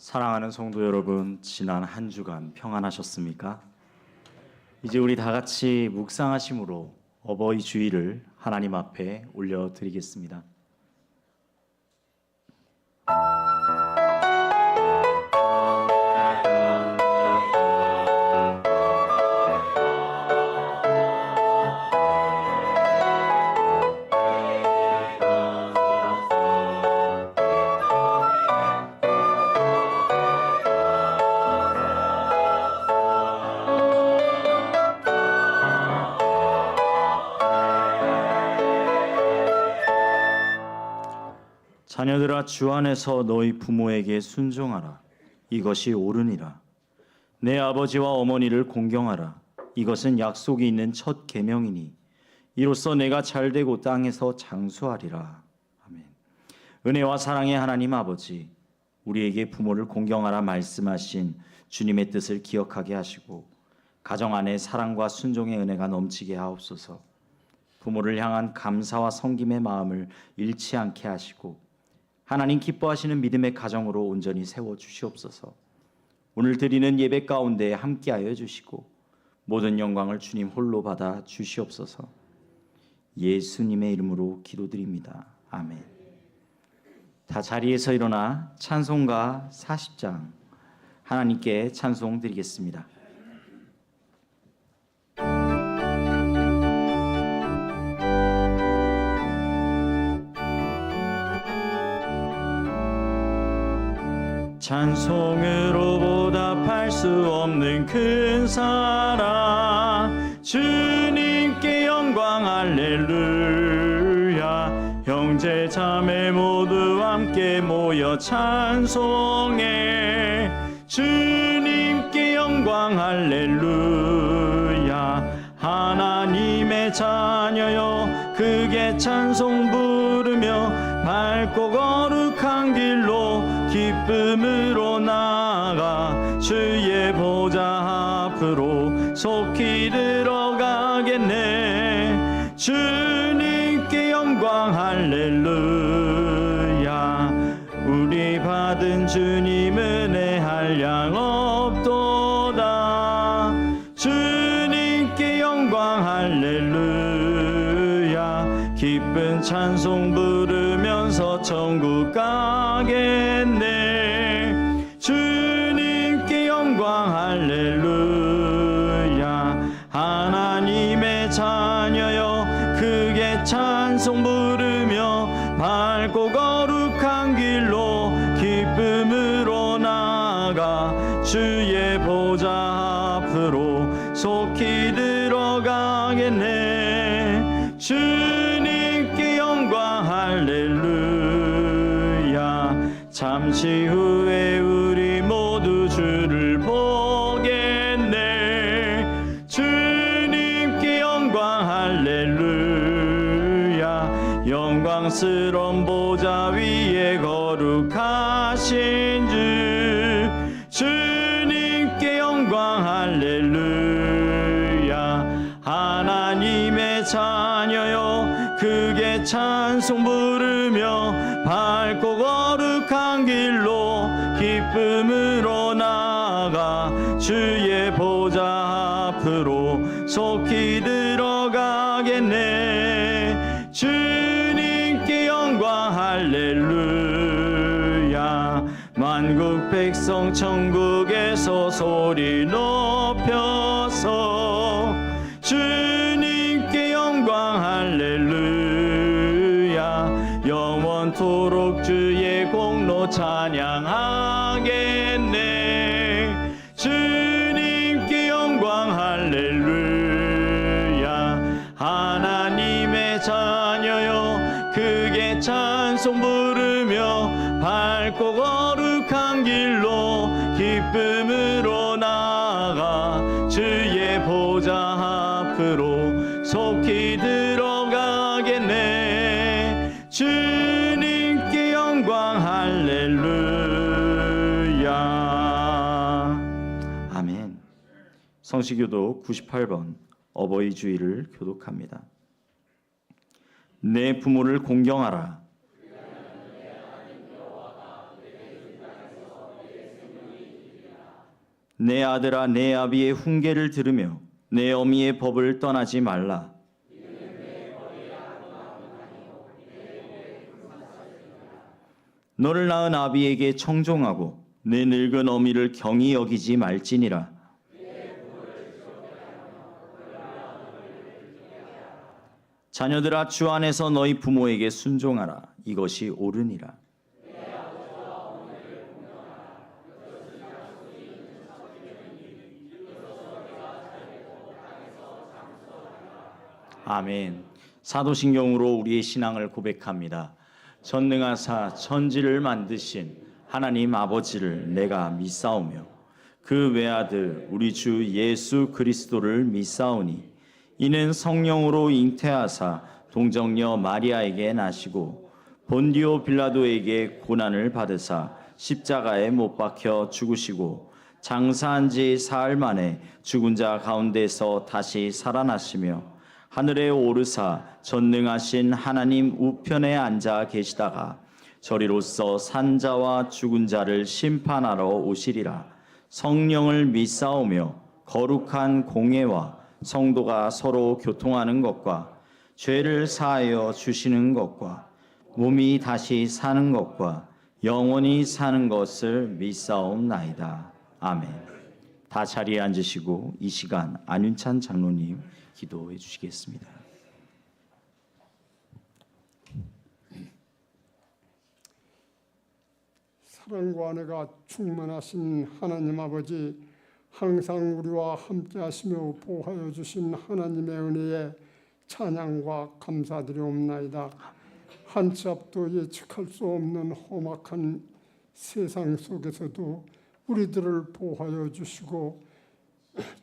사랑하는 성도 여러분, 지난 한 주간 평안하셨습니까? 이제 우리 다 같이 묵상하심으로 어버이 주일을 하나님 앞에 올려드리겠습니다. 자녀들아, 주 안에서 너희 부모에게 순종하라. 이것이 옳으니라. 내 아버지와 어머니를 공경하라. 이것은 약속이 있는 첫 계명이니 이로써 내가 잘되고 땅에서 장수하리라. 아멘. 은혜와 사랑의 하나님 아버지, 우리에게 부모를 공경하라 말씀하신 주님의 뜻을 기억하게 하시고 가정 안에 사랑과 순종의 은혜가 넘치게 하옵소서. 부모를 향한 감사와 섬김의 마음을 잃지 않게 하시고 하나님 기뻐하시는 믿음의 가정으로 온전히 세워주시옵소서. 오늘 드리는 예배 가운데 함께하여 주시고 모든 영광을 주님 홀로 받아 주시옵소서. 예수님의 이름으로 기도드립니다. 아멘. 다 자리에서 일어나 찬송가 40장 하나님께 찬송 드리겠습니다. 찬송으로 보답할 수 없는 큰 사랑, 주님께 영광 할렐루야. 형제 자매 모두 함께 모여 찬송해. 주님께 영광 할렐루야. 하나님의 자녀여 크게 찬송 부르며 밝고 거룩한 길로 기쁨으로 나아가 주의 보좌 앞으로 속히 들어가겠네. 주님께 영광 할렐루야. 우리 받은 주님 은혜 한량 없도다. 주님께 영광 할렐루야. 기쁜 찬송 부르면서 천국 가겠네. 주님께 영광 할렐루야. 하나님의 자녀여 크게 찬송 부르며 밝고 거룩한 길로 기쁨으로 나아가 주의 보좌 앞으로 속히 들어가겠네. 주님께 영광 할렐루야. 잠시 후에 우리 모두 주를 보겠네. 주님께 영광 할렐루야. 영광스러운 보좌 위에 거룩하신 주, 주님께 영광 할렐루야. 하나님의 자녀여 크게 찬송 부르며 밝고 거룩한 길로 기쁨으로 나아가 주의 보좌 앞으로 속히 들어가겠네. 주님께 영광 할렐루야. 만국 백성 천국에서 소리 높여서 주님께 영광 할렐루야. 영원토록 주의 공로 찬양하겠네. 주님께 영광 할렐루야. 하나님의 자녀여 크게 찬송 부르며 밝고 거룩한 길로 기쁨으로 나아가 주의 보좌 앞으로 속히 들어가겠네. 주님께 영광 할렐루야. 아멘. 성시교도 98번 어버이 주일을 교독합니다. 내 부모를 공경하라. 내 아들아 내 아비의 훈계를 들으며 내 어미의 법을 떠나지 말라. 너를 낳은 아비에게 청종하고 내 늙은 어미를 경히 여기지 말지니라. 자녀들아 주 안에서 너희 부모에게 순종하라. 이것이 옳으니라. 아멘. 사도신경으로 우리의 신앙을 고백합니다. 전능하사 천지를 만드신 하나님 아버지를 내가 믿사오며 그 외아들 우리 주 예수 그리스도를 믿사오니 이는 성령으로 잉태하사 동정녀 마리아에게 나시고 본디오 빌라도에게 고난을 받으사 십자가에 못 박혀 죽으시고 장사한 지 사흘 만에 죽은 자 가운데서 다시 살아나시며 하늘에 오르사 전능하신 하나님 우편에 앉아 계시다가 저리로서 산자와 죽은 자를 심판하러 오시리라. 성령을 믿사오며 거룩한 공예와 성도가 서로 교통하는 것과 죄를 사하여 주시는 것과 몸이 다시 사는 것과 영원히 사는 것을 믿사옵나이다. 아멘. 다 자리에 앉으시고 이 시간 안윤찬 장로님 기도해 주시겠습니다. 사랑과 은혜가 충만하신 하나님 아버지, 항상 우리와 함께 하시며 보호하여 주신 하나님의 은혜에 찬양과 감사드리옵나이다. 한 치 앞도 예측할 수 없는 험악한 세상 속에서도 우리들을 보호하여 주시고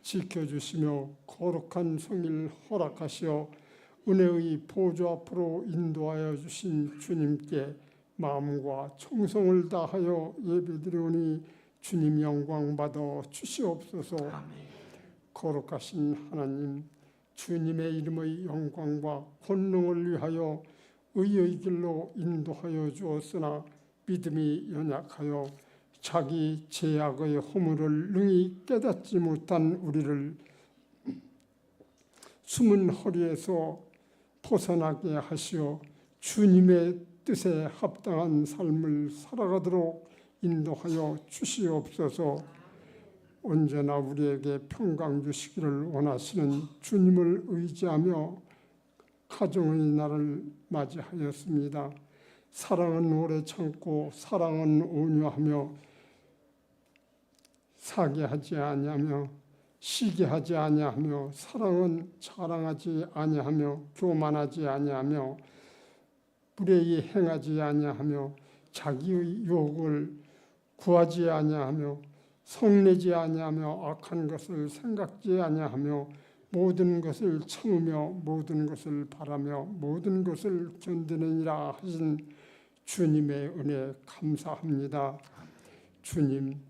지켜주시며 거룩한 성일 허락하시어 은혜의 보좌 앞으로 인도하여 주신 주님께 마음과 정성을 다하여 예배드리오니 주님 영광 받아 주시옵소서. 거룩하신 하나님, 주님의 이름의 영광과 권능을 위하여 의의 길로 인도하여 주었으나 믿음이 연약하여 자기 죄악의 허물을 능히 깨닫지 못한 우리를 숨은 허리에서 벗어나게 하시어 주님의 뜻에 합당한 삶을 살아가도록 인도하여 주시옵소서. 언제나 우리에게 평강 주시기를 원하시는 주님을 의지하며 가정의 날을 맞이하였습니다. 사랑은 오래 참고 사랑은 온유하며 사기하지 아니하며 시기하지 아니하며 사랑은 자랑하지 아니하며 교만하지 아니하며 불의히 행하지 아니하며 자기의 유혹을 구하지 아니하며 성내지 아니하며 악한 것을 생각지 아니하며 모든 것을 참으며 모든 것을 바라며 모든 것을 견디느니라 하신 주님의 은혜 감사합니다. 주님,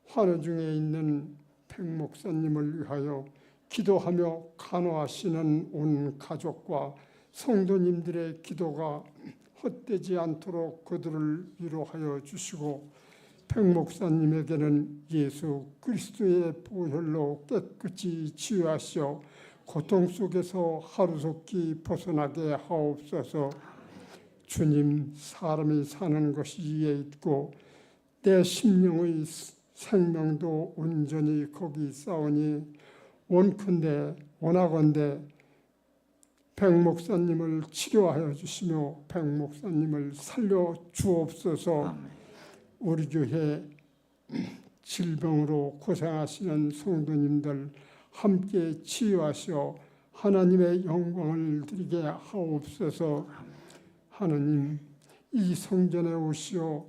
환우 중에 있는 백 목사님을 위하여 기도하며 간호하시는 온 가족과 성도님들의 기도가 헛되지 않도록 그들을 위로하여 주시고 백 목사님에게는 예수 그리스도의 보혈로 깨끗이 치유하시어 고통 속에서 하루속히 벗어나게 하옵소서. 주님, 사람이 사는 것이 이에 있고 내 심령의 생명도 온전히 거기 있사오니 원하건대 백 목사님을 치료하여 주시며 백 목사님을 살려 주옵소서. 우리 교회 질병으로 고생하시는 성도님들 함께 치유하시어 하나님의 영광을 드리게 하옵소서. 하나님, 이 성전에 오시어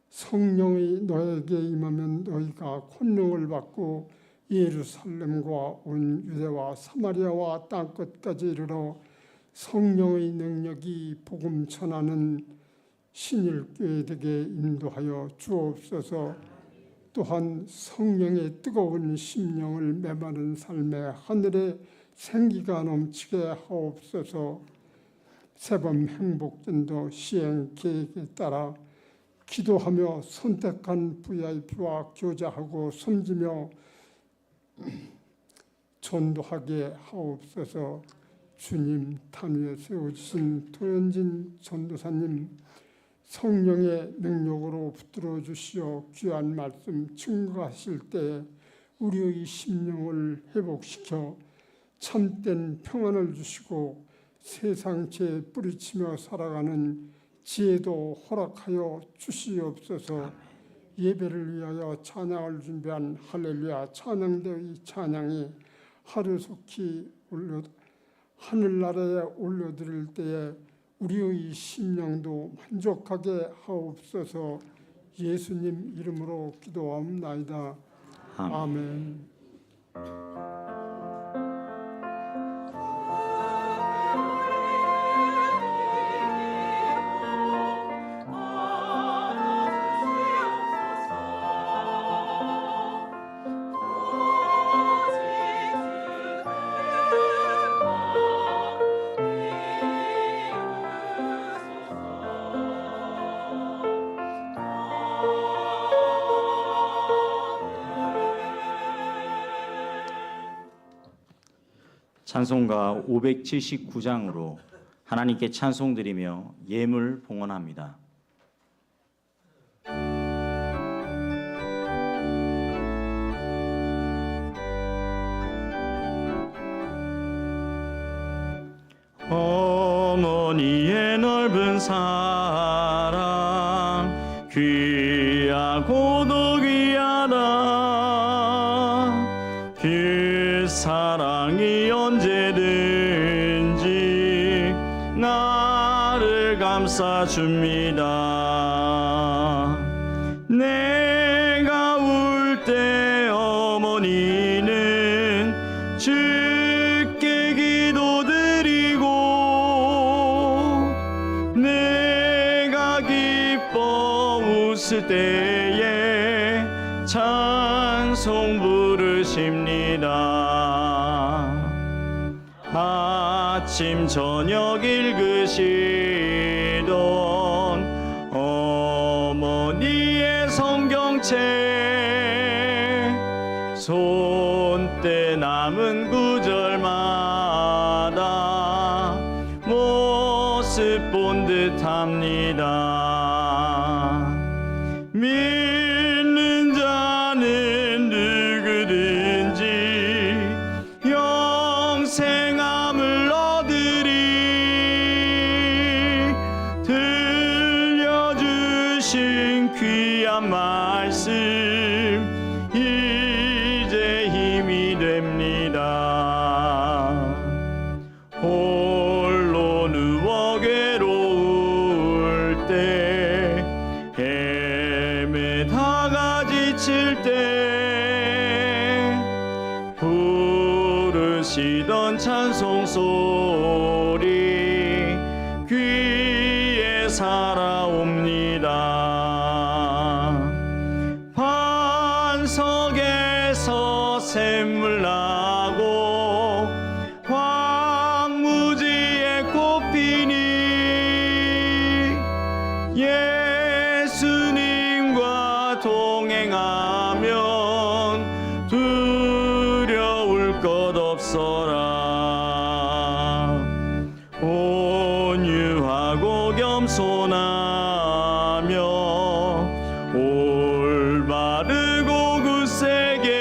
성령이 너에게 임하면 너희가 권능을 받고 예루살렘과 온 유대와 사마리아와 땅끝까지 이르러 성령의 능력이 복음 전하는 신일교회 되게 인도하여 주옵소서. 또한 성령의 뜨거운 심령을 메마른 삶에 하늘의 생기가 넘치게 하옵소서. 새봄 행복전도 시행 계획에 따라 기도하며 선택한 VIP와 교제하고 섬기며 전도하게 하옵소서. 주님, 단 위에 세워주신 도현진 전도사님 성령의 능력으로 붙들어 주시어 귀한 말씀 증거하실 때 우리의 심령을 회복시켜 참된 평안을 주시고 세상에 뿌리치며 살아가는 지혜도 허락하여 주시옵소서. 예배를 위하여 찬양을 준비한 할렐루야 찬양대의 찬양이 하루속히 하늘나라에 올려드릴 때에 우리의 심령도 만족하게 하옵소서. 예수님 이름으로 기도하옵나이다. 아멘. 찬송가 579장으로 하나님께 찬송드리며 예물 봉헌합니다. 어머니의 넓은 사랑 귀하고도 귀하다. 그 사랑이 언제든지 나를 감싸줍니다. 내가 울 때 어머니는 주께 기도드리고 내가 기뻐 웃을 때에 찬송 부르십니다. 아침 저녁 읽으시던 어머니의 성경책 손때 남은 구절마다 모습 본 듯합니다. 믿는 자는 누구든지 영생함을 얻으리. 들려주신 귀한 말씀 이제 힘이 됩니다. 홀로 누워 괴로울 때 헤매다가 지칠 때 부르시던 찬송 소리 귀에 살아옵니다. 반석에서 샘물 나고 황무지에 꽃 피니 예수님과 동행하면 두려울 것 없어라. 온유하고 겸손하며 올바르고 굳세게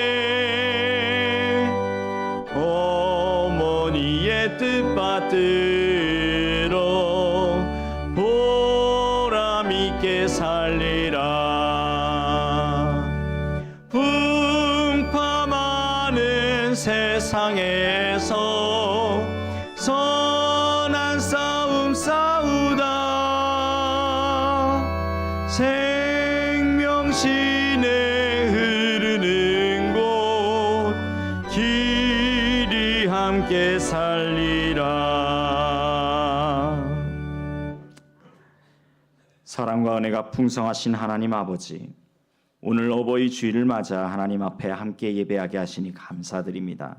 어머니의 뜻 받들어 보람 있게 살리라. 풍파 많은 세상에서 선한 싸움 싸우다 생명신에 흐르는 곳 길이 함께 살리라. 사랑과 은혜가 풍성하신 하나님 아버지, 오늘 어버이 주일을 맞아 하나님 앞에 함께 예배하게 하시니 감사드립니다.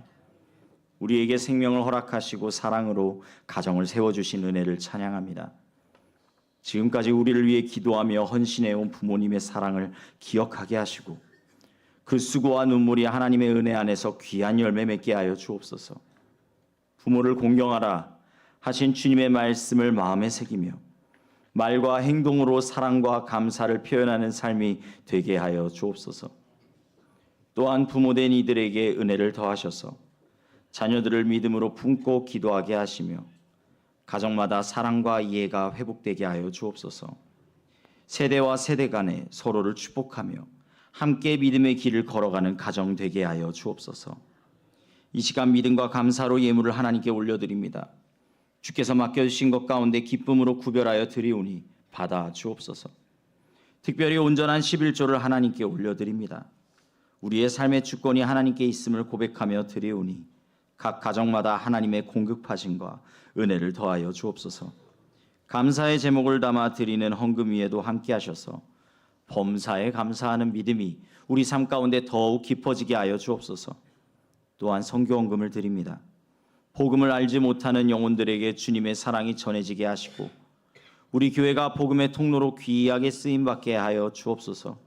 우리에게 생명을 허락하시고 사랑으로 가정을 세워주신 은혜를 찬양합니다. 지금까지 우리를 위해 기도하며 헌신해온 부모님의 사랑을 기억하게 하시고 그 수고와 눈물이 하나님의 은혜 안에서 귀한 열매 맺게 하여 주옵소서. 부모를 공경하라 하신 주님의 말씀을 마음에 새기며 말과 행동으로 사랑과 감사를 표현하는 삶이 되게 하여 주옵소서. 또한 부모된 이들에게 은혜를 더하셔서 자녀들을 믿음으로 품고 기도하게 하시며 가정마다 사랑과 이해가 회복되게 하여 주옵소서. 세대와 세대 간에 서로를 축복하며 함께 믿음의 길을 걸어가는 가정 되게 하여 주옵소서. 이 시간 믿음과 감사로 예물을 하나님께 올려드립니다. 주께서 맡겨주신 것 가운데 기쁨으로 구별하여 드리오니 받아 주옵소서. 특별히 온전한 11조를 하나님께 올려드립니다. 우리의 삶의 주권이 하나님께 있음을 고백하며 드리오니 각 가정마다 하나님의 공급하심과 은혜를 더하여 주옵소서. 감사의 제목을 담아 드리는 헌금 위에도 함께 하셔서 범사에 감사하는 믿음이 우리 삶 가운데 더욱 깊어지게 하여 주옵소서. 또한 선교헌금을 드립니다. 복음을 알지 못하는 영혼들에게 주님의 사랑이 전해지게 하시고 우리 교회가 복음의 통로로 귀하게 쓰임받게 하여 주옵소서.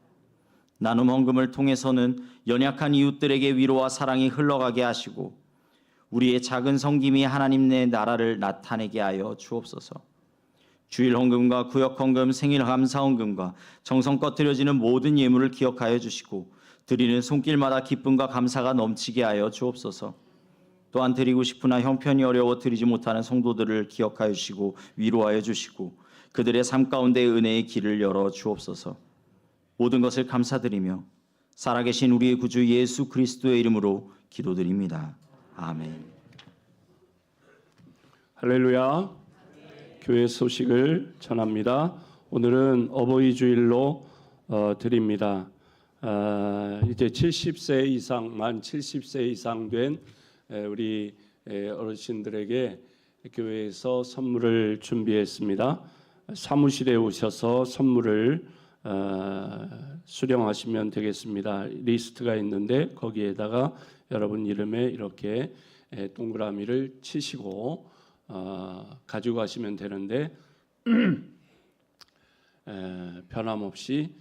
나눔 헌금을 통해서는 연약한 이웃들에게 위로와 사랑이 흘러가게 하시고 우리의 작은 섬김이 하나님의 나라를 나타내게 하여 주옵소서. 주일 헌금과 구역 헌금, 생일 감사 헌금과 정성껏 드려지는 모든 예물을 기억하여 주시고 드리는 손길마다 기쁨과 감사가 넘치게 하여 주옵소서. 또한 드리고 싶으나 형편이 어려워 드리지 못하는 성도들을 기억하여 주시고 위로하여 주시고 그들의 삶 가운데 은혜의 길을 열어 주옵소서. 모든 것을 감사드리며 살아계신 우리의 구주 예수 그리스도의 이름으로 기도드립니다. 아멘. 할렐루야. 교회 소식을 전합니다. 오늘은 어버이 주일로 드립니다. 이제 70세 이상, 만 70세 이상 된 우리 어르신들에게 교회에서 선물을 준비했습니다. 사무실에 오셔서 선물을 수령하시면 되겠습니다. 리스트가 있는데 거기에다가 여러분 이름에 이렇게 동그라미를 치시고 가지고 가시면 되는데 변함없이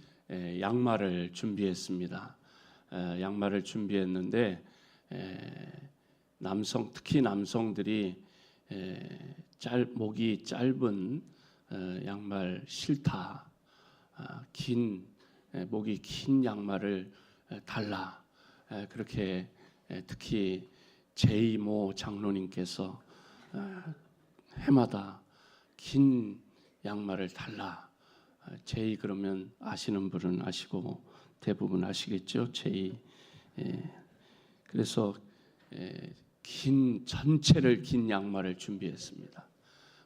양말을 준비했습니다. 양말을 준비했는데 특히 남성들이 목이 짧은 양말 싫다. 목이 긴 양말을 달라. 그렇게 특히 제2모 장로님께서 해마다 긴 양말을 달라. 제2 그러면 아시는 분은 아시고 대부분 아시겠죠. 제2. 그래서 전체를 긴 양말을 준비했습니다.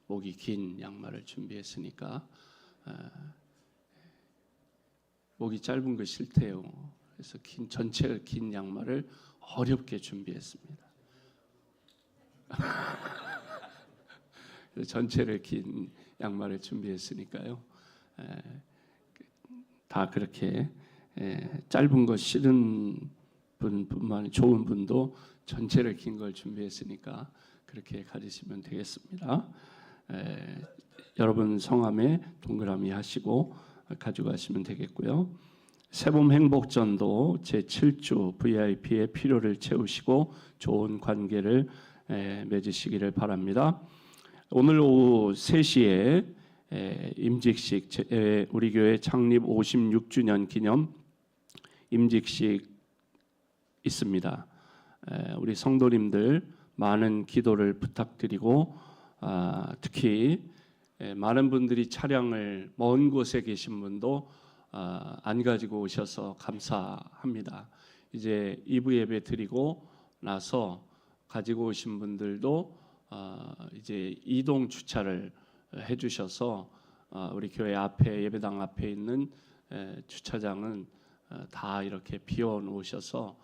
목이 긴 양말을 준비했으니까 목이 짧은 거 싫대요. 그래서 전체가 긴 양말을 어렵게 준비했습니다. 전체를 긴 양말을 준비했으니까요. 다 그렇게 짧은 거 싫은 분뿐만 좋은 분도 전체를 긴 걸 준비했으니까 그렇게 가지시면 되겠습니다. 여러분 성함에 동그라미 하시고 가져가시면 되겠고요. 새봄 행복전도 제7주 VIP의 필요를 채우시고 좋은 관계를 맺으시기를 바랍니다. 오늘 오후 3시에 임직식, 우리 교회 창립 56주년 기념 임직식 있습니다. 우리 성도님들 많은 기도를 부탁드리고 특히 많은 분들이 차량을 먼 곳에 계신 분도 안 가지고 오셔서 감사합니다. 이제 2부 예배 드리고 나서 가지고 오신 분들도 이제 이동 주차를 해주셔서 우리 교회 앞에 예배당 앞에 있는 주차장은 다 이렇게 비워 놓으셔서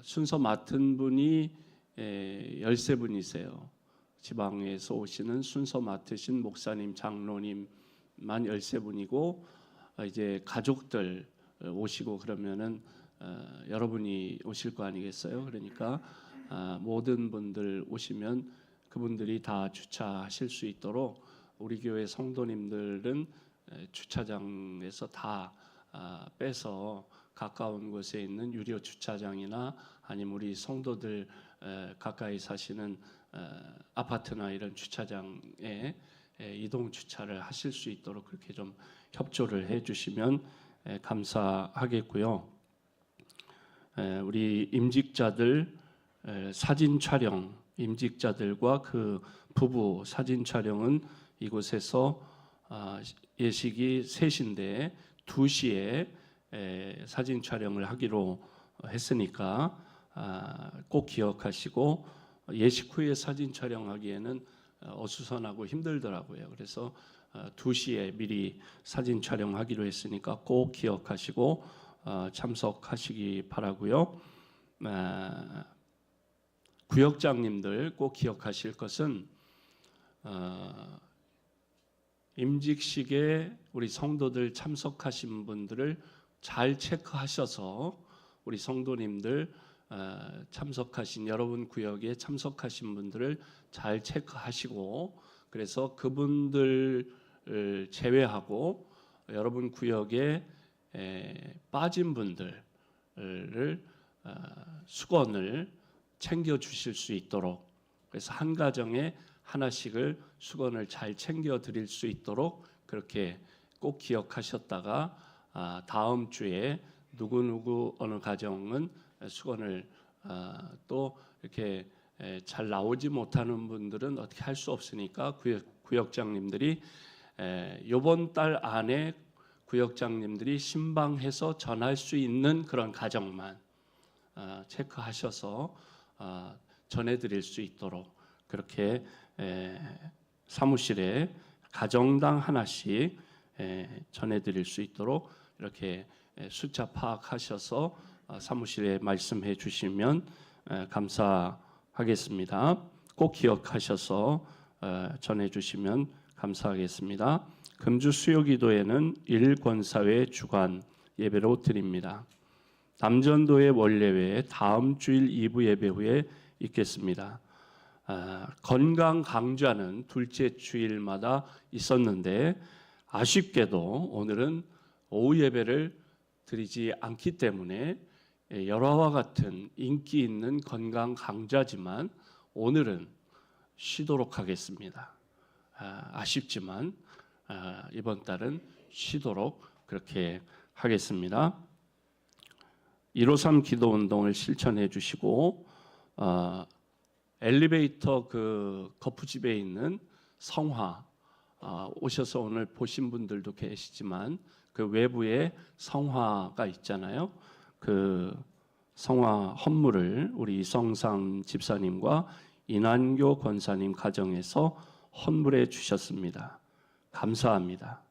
순서 맡은 분이 13분이세요. 지방에서 오시는 순서 맡으신 목사님, 장로님만 13분이고 이제 가족들 오시고 그러면은 여러분이 오실 거 아니겠어요? 그러니까 모든 분들 오시면 그분들이 다 주차하실 수 있도록 우리 교회 성도님들은 주차장에서 다 빼서 가까운 곳에 있는 유료 주차장이나 아니면 우리 성도들 가까이 사시는 아파트나 이런 주차장에 이동 주차를 하실 수 있도록 그렇게 좀 협조를 해주시면 감사하겠고요. 우리 임직자들 사진 촬영, 임직자들과 그 부부 사진 촬영은 이곳에서 예식이 3시인데 2시에 사진 촬영을 하기로 했으니까 꼭 기억하시고, 예식 후에 사진 촬영하기에는 어수선하고 힘들더라고요. 그래서 2시에 미리 사진 촬영하기로 했으니까 꼭 기억하시고 참석하시기 바라고요. 구역장님들 꼭 기억하실 것은 임직식에 우리 성도들 참석하신 분들을 잘 체크하셔서 우리 성도님들 참석하신 여러분 구역에 참석하신 분들을 잘 체크하시고, 그래서 그분들을 제외하고 여러분 구역에 빠진 분들을 수건을 챙겨 주실 수 있도록, 그래서 한 가정에 하나씩을 수건을 잘 챙겨 드릴 수 있도록 그렇게 꼭 기억하셨다가 다음 주에 누구누구 어느 가정은 수건을 또 이렇게 잘 나오지 못하는 분들은 어떻게 할 수 없으니까 구역장님들이 이번 달 안에 구역장님들이 신방해서 전할 수 있는 그런 가정만 체크하셔서 전해드릴 수 있도록 그렇게 사무실에 가정당 하나씩 전해드릴 수 있도록 이렇게 숫자 파악하셔서 사무실에 말씀해 주시면 감사하겠습니다. 꼭 기억하셔서 전해 주시면 감사하겠습니다. 금주 수요기도에는 일권사회 주간 예배로 드립니다. 남전도의 원례외에 다음 주일 2부 예배 후에 있겠습니다. 건강 강좌는 둘째 주일마다 있었는데 아쉽게도 오늘은 오후 예배를 드리지 않기 때문에 열화와 같은 인기 있는 건강 강좌지만 오늘은 쉬도록 하겠습니다. 아쉽지만 이번 달은 쉬도록 그렇게 하겠습니다. 153 기도 운동을 실천해 주시고 엘리베이터 그 거푸집에 있는 성화 오셔서 오늘 보신 분들도 계시지만 그 외부에 성화가 있잖아요. 그 성화 헌물을 우리 이성상 집사님과 이난교 권사님 가정에서 헌물해 주셨습니다. 감사합니다.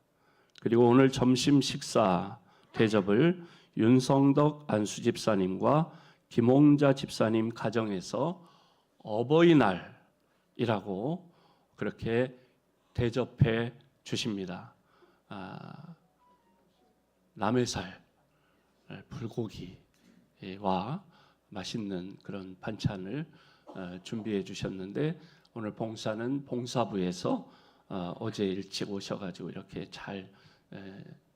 그리고 오늘 점심 식사 대접을 윤성덕 안수 집사님과 김홍자 집사님 가정에서 어버이날이라고 그렇게 대접해 주십니다. 남해살 불고기와 맛있는 그런 반찬을 준비해 주셨는데 오늘 봉사는 봉사부에서 어제 일찍 오셔가지고 이렇게 잘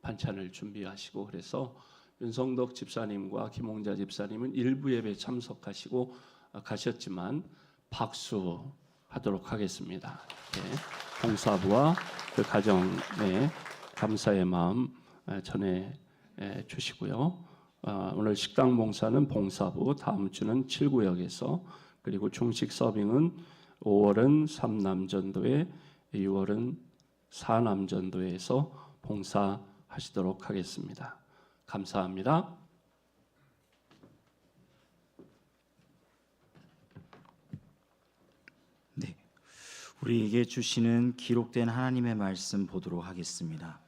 반찬을 준비하시고, 그래서 윤성덕 집사님과 김홍자 집사님은 일부 예배 참석하시고 가셨지만 박수하도록 하겠습니다. 봉사부와 그 가정에 감사의 마음 전해 주시고요. 오늘 식당 봉사는 봉사부, 다음 주는 7구역에서, 그리고 중식 서빙은 5월은 3남전도회, 6월은 4남전도회에서 봉사하시도록 하겠습니다. 감사합니다. 네, 우리에게 주시는 기록된 하나님의 말씀 보도록 하겠습니다.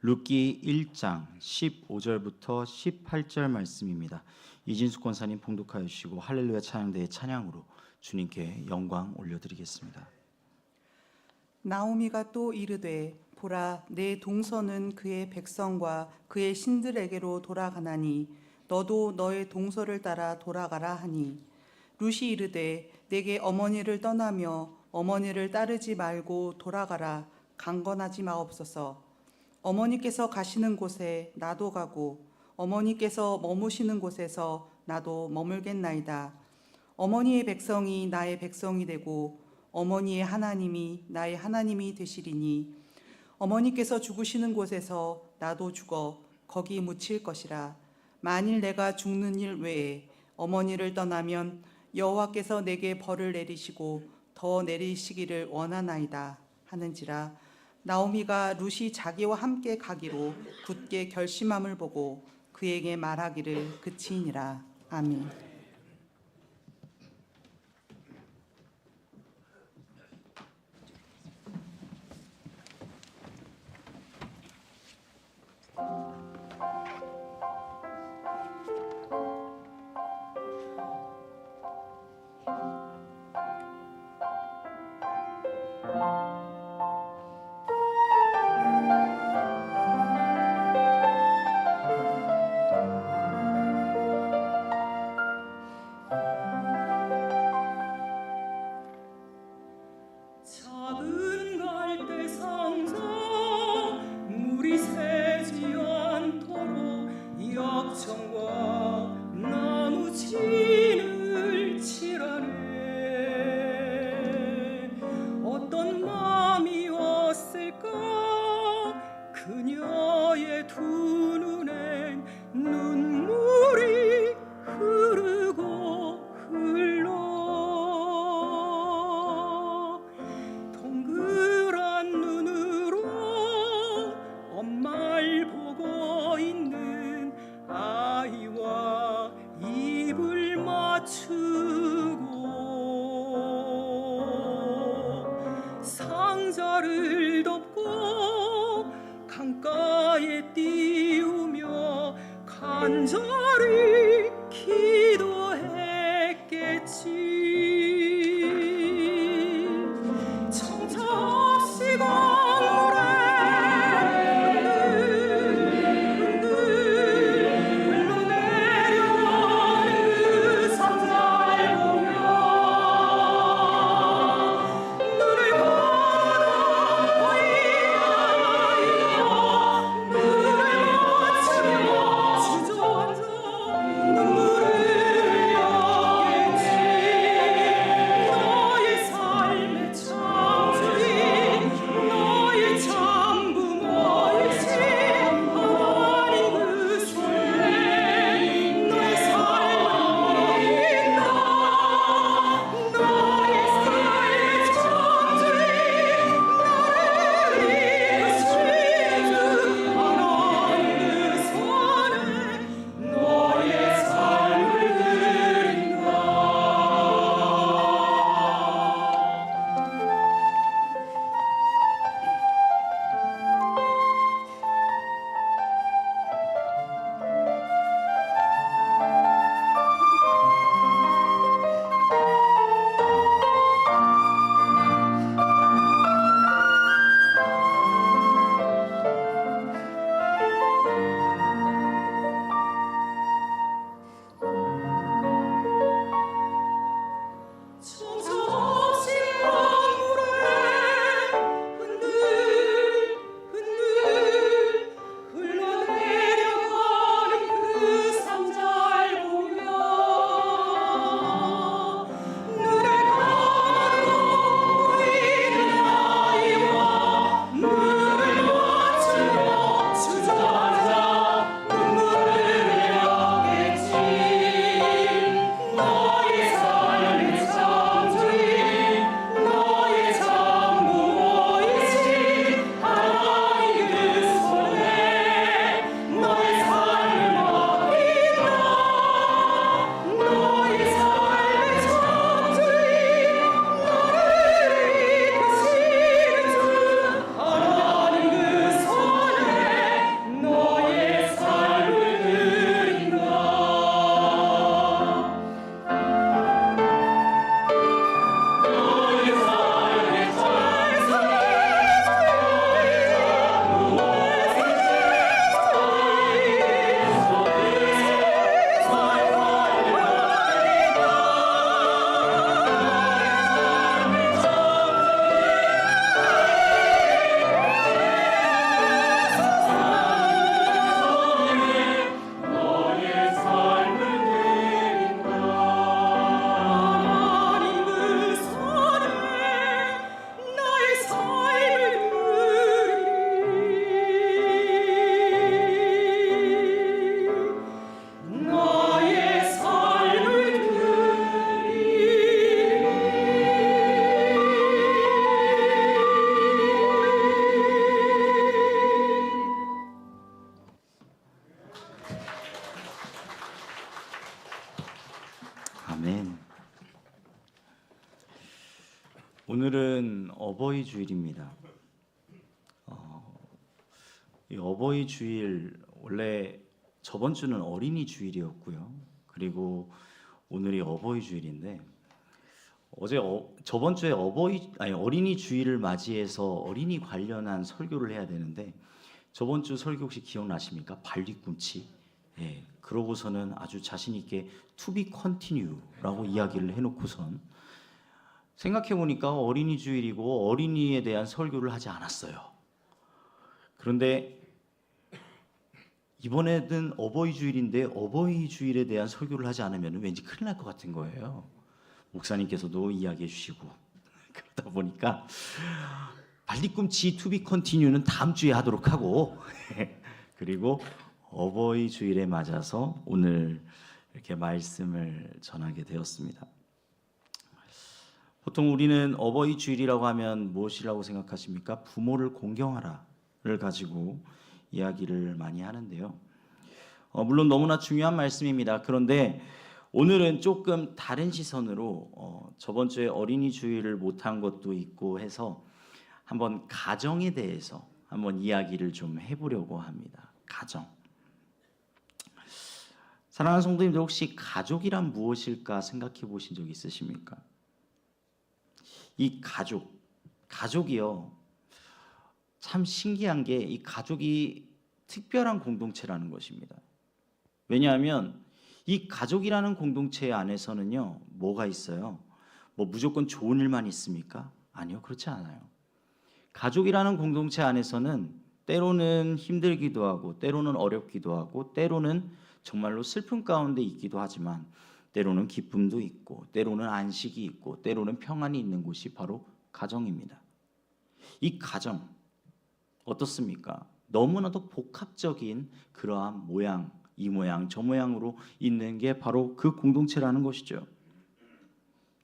룻기 1장 15절부터 18절 말씀입니다. 이진숙 권사님 봉독하여 주시고 할렐루야 찬양대의 찬양으로 주님께 영광 올려드리겠습니다. 나오미가 또 이르되 보라 내 동서는 그의 백성과 그의 신들에게로 돌아가나니 너도 너의 동서를 따라 돌아가라 하니 룻이 이르되 내게 어머니를 떠나며 어머니를 따르지 말고 돌아가라. 강건하지 마옵소서. 어머니께서 가시는 곳에 나도 가고 어머니께서 머무시는 곳에서 나도 머물겠나이다. 어머니의 백성이 나의 백성이 되고 어머니의 하나님이 나의 하나님이 되시리니 어머니께서 죽으시는 곳에서 나도 죽어 거기 묻힐 것이라. 만일 내가 죽는 일 외에 어머니를 떠나면 여호와께서 내게 벌을 내리시고 더 내리시기를 원하나이다 하는지라. 나오미가 룻이 자기와 함께 가기로 굳게 결심함을 보고 그에게 말하기를 그치니라. 아멘. 작은 갈대 상자 물이 새지 않도록 약청과 나무 진을 칠하네. 어떤 마음이었을까 그녀의 두 눈엔 눈물이 흐르고 흘러. 동그란 눈으로 엄마를 보고 있는 아이와 입을 맞추고 상자를 덮고 강가에 띄우며 간 오늘은 어버이 주일입니다. 이 어버이 주일 원래 저번 주는 어린이 주일이었고요. 그리고 오늘이 어버이 주일인데 저번 주에 어린이 주일을 맞이해서 어린이 관련한 설교를 해야 되는데 저번 주 설교 혹시 기억나십니까? 발뒤꿈치. 예. 그러고서는 아주 자신 있게 to be continue라고 이야기를 해놓고선 생각해 보니까 어린이 주일이고 어린이에 대한 설교를 하지 않았어요. 그런데 이번에는 어버이 주일인데 어버이 주일에 대한 설교를 하지 않으면 왠지 큰일 날 것 같은 거예요. 목사님께서도 이야기해 주시고 그러다 보니까 발뒤꿈치 to be continue는 다음 주에 하도록 하고 그리고 어버이 주일에 맞아서 오늘 이렇게 말씀을 전하게 되었습니다. 보통 우리는 어버이 주일이라고 하면 무엇이라고 생각하십니까? 부모를 공경하라를 가지고 이야기를 많이 하는데요. 물론 너무나 중요한 말씀입니다. 그런데 오늘은 조금 다른 시선으로 저번 주에 어린이 주일을 못한 것도 있고 해서 한번 가정에 대해서 한번 이야기를 좀 해보려고 합니다. 가정. 사랑하는 성도님들, 혹시 가족이란 무엇일까 생각해 보신 적 있으십니까? 이 가족이요. 참 신기한 게 이 가족이 특별한 공동체라는 것입니다. 왜냐하면 이 가족이라는 공동체 안에서는요, 뭐가 있어요? 뭐 무조건 좋은 일만 있습니까? 아니요, 그렇지 않아요. 가족이라는 공동체 안에서는 때로는 힘들기도 하고, 때로는 어렵기도 하고, 때로는 정말로 슬픔 가운데 있기도 하지만, 때로는 기쁨도 있고, 때로는 안식이 있고, 때로는 평안이 있는 곳이 바로 가정입니다. 이 가정 어떻습니까? 너무나도 복합적인 그러한 모양, 이 모양, 저 모양으로 있는 게 바로 그 공동체라는 것이죠.